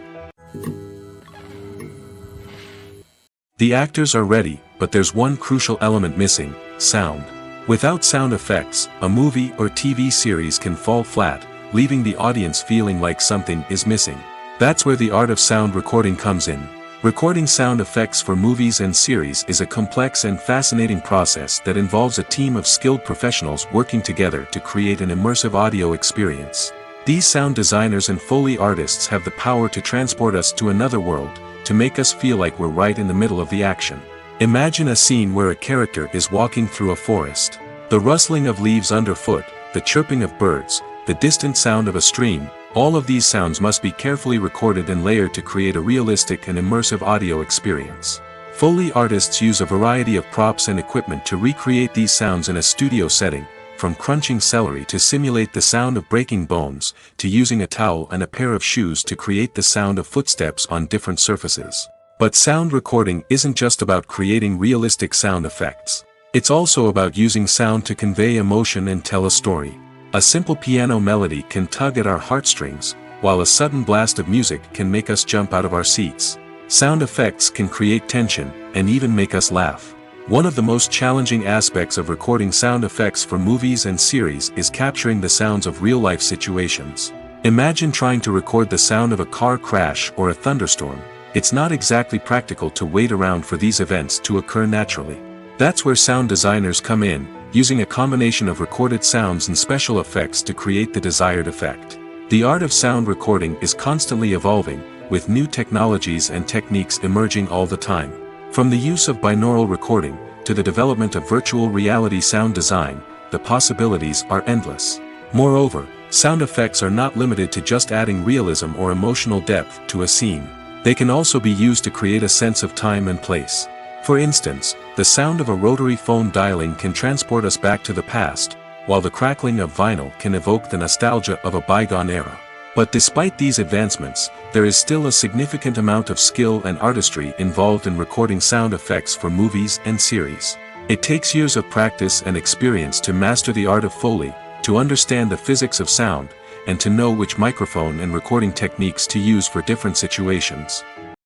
S1: The actors are ready, but there's one crucial element missing: sound. Without sound effects, a movie or TV series can fall flat, leaving the audience feeling like something is missing. That's where the art of sound recording comes in. Recording sound effects for movies and series is a complex and fascinating process that involves a team of skilled professionals working together to create an immersive audio experience. These sound designers and Foley artists have the power to transport us to another world, to make us feel like we're right in the middle of the action. Imagine a scene where a character is walking through a forest. The rustling of leaves underfoot, the chirping of birds, the distant sound of a stream, all of these sounds must be carefully recorded and layered to create a realistic and immersive audio experience. Foley artists use a variety of props and equipment to recreate these sounds in a studio setting, from crunching celery to simulate the sound of breaking bones, to using a towel and a pair of shoes to create the sound of footsteps on different surfaces. But sound recording isn't just about creating realistic sound effects. It's also about using sound to convey emotion and tell a story. A simple piano melody can tug at our heartstrings, while a sudden blast of music can make us jump out of our seats. Sound effects can create tension, and even make us laugh. One of the most challenging aspects of recording sound effects for movies and series is capturing the sounds of real-life situations. Imagine trying to record the sound of a car crash or a thunderstorm. It's not exactly practical to wait around for these events to occur naturally. That's where sound designers come in, using a combination of recorded sounds and special effects to create the desired effect. The art of sound recording is constantly evolving, with new technologies and techniques emerging all the time. From the use of binaural recording, to the development of virtual reality sound design, the possibilities are endless. Moreover, sound effects are not limited to just adding realism or emotional depth to a scene. They can also be used to create a sense of time and place. For instance, the sound of a rotary phone dialing can transport us back to the past, while the crackling of vinyl can evoke the nostalgia of a bygone era. But despite these advancements, there is still a significant amount of skill and artistry involved in recording sound effects for movies and series. It takes years of practice and experience to master the art of Foley, to understand the physics of sound, and to know which microphone and recording techniques to use for different situations.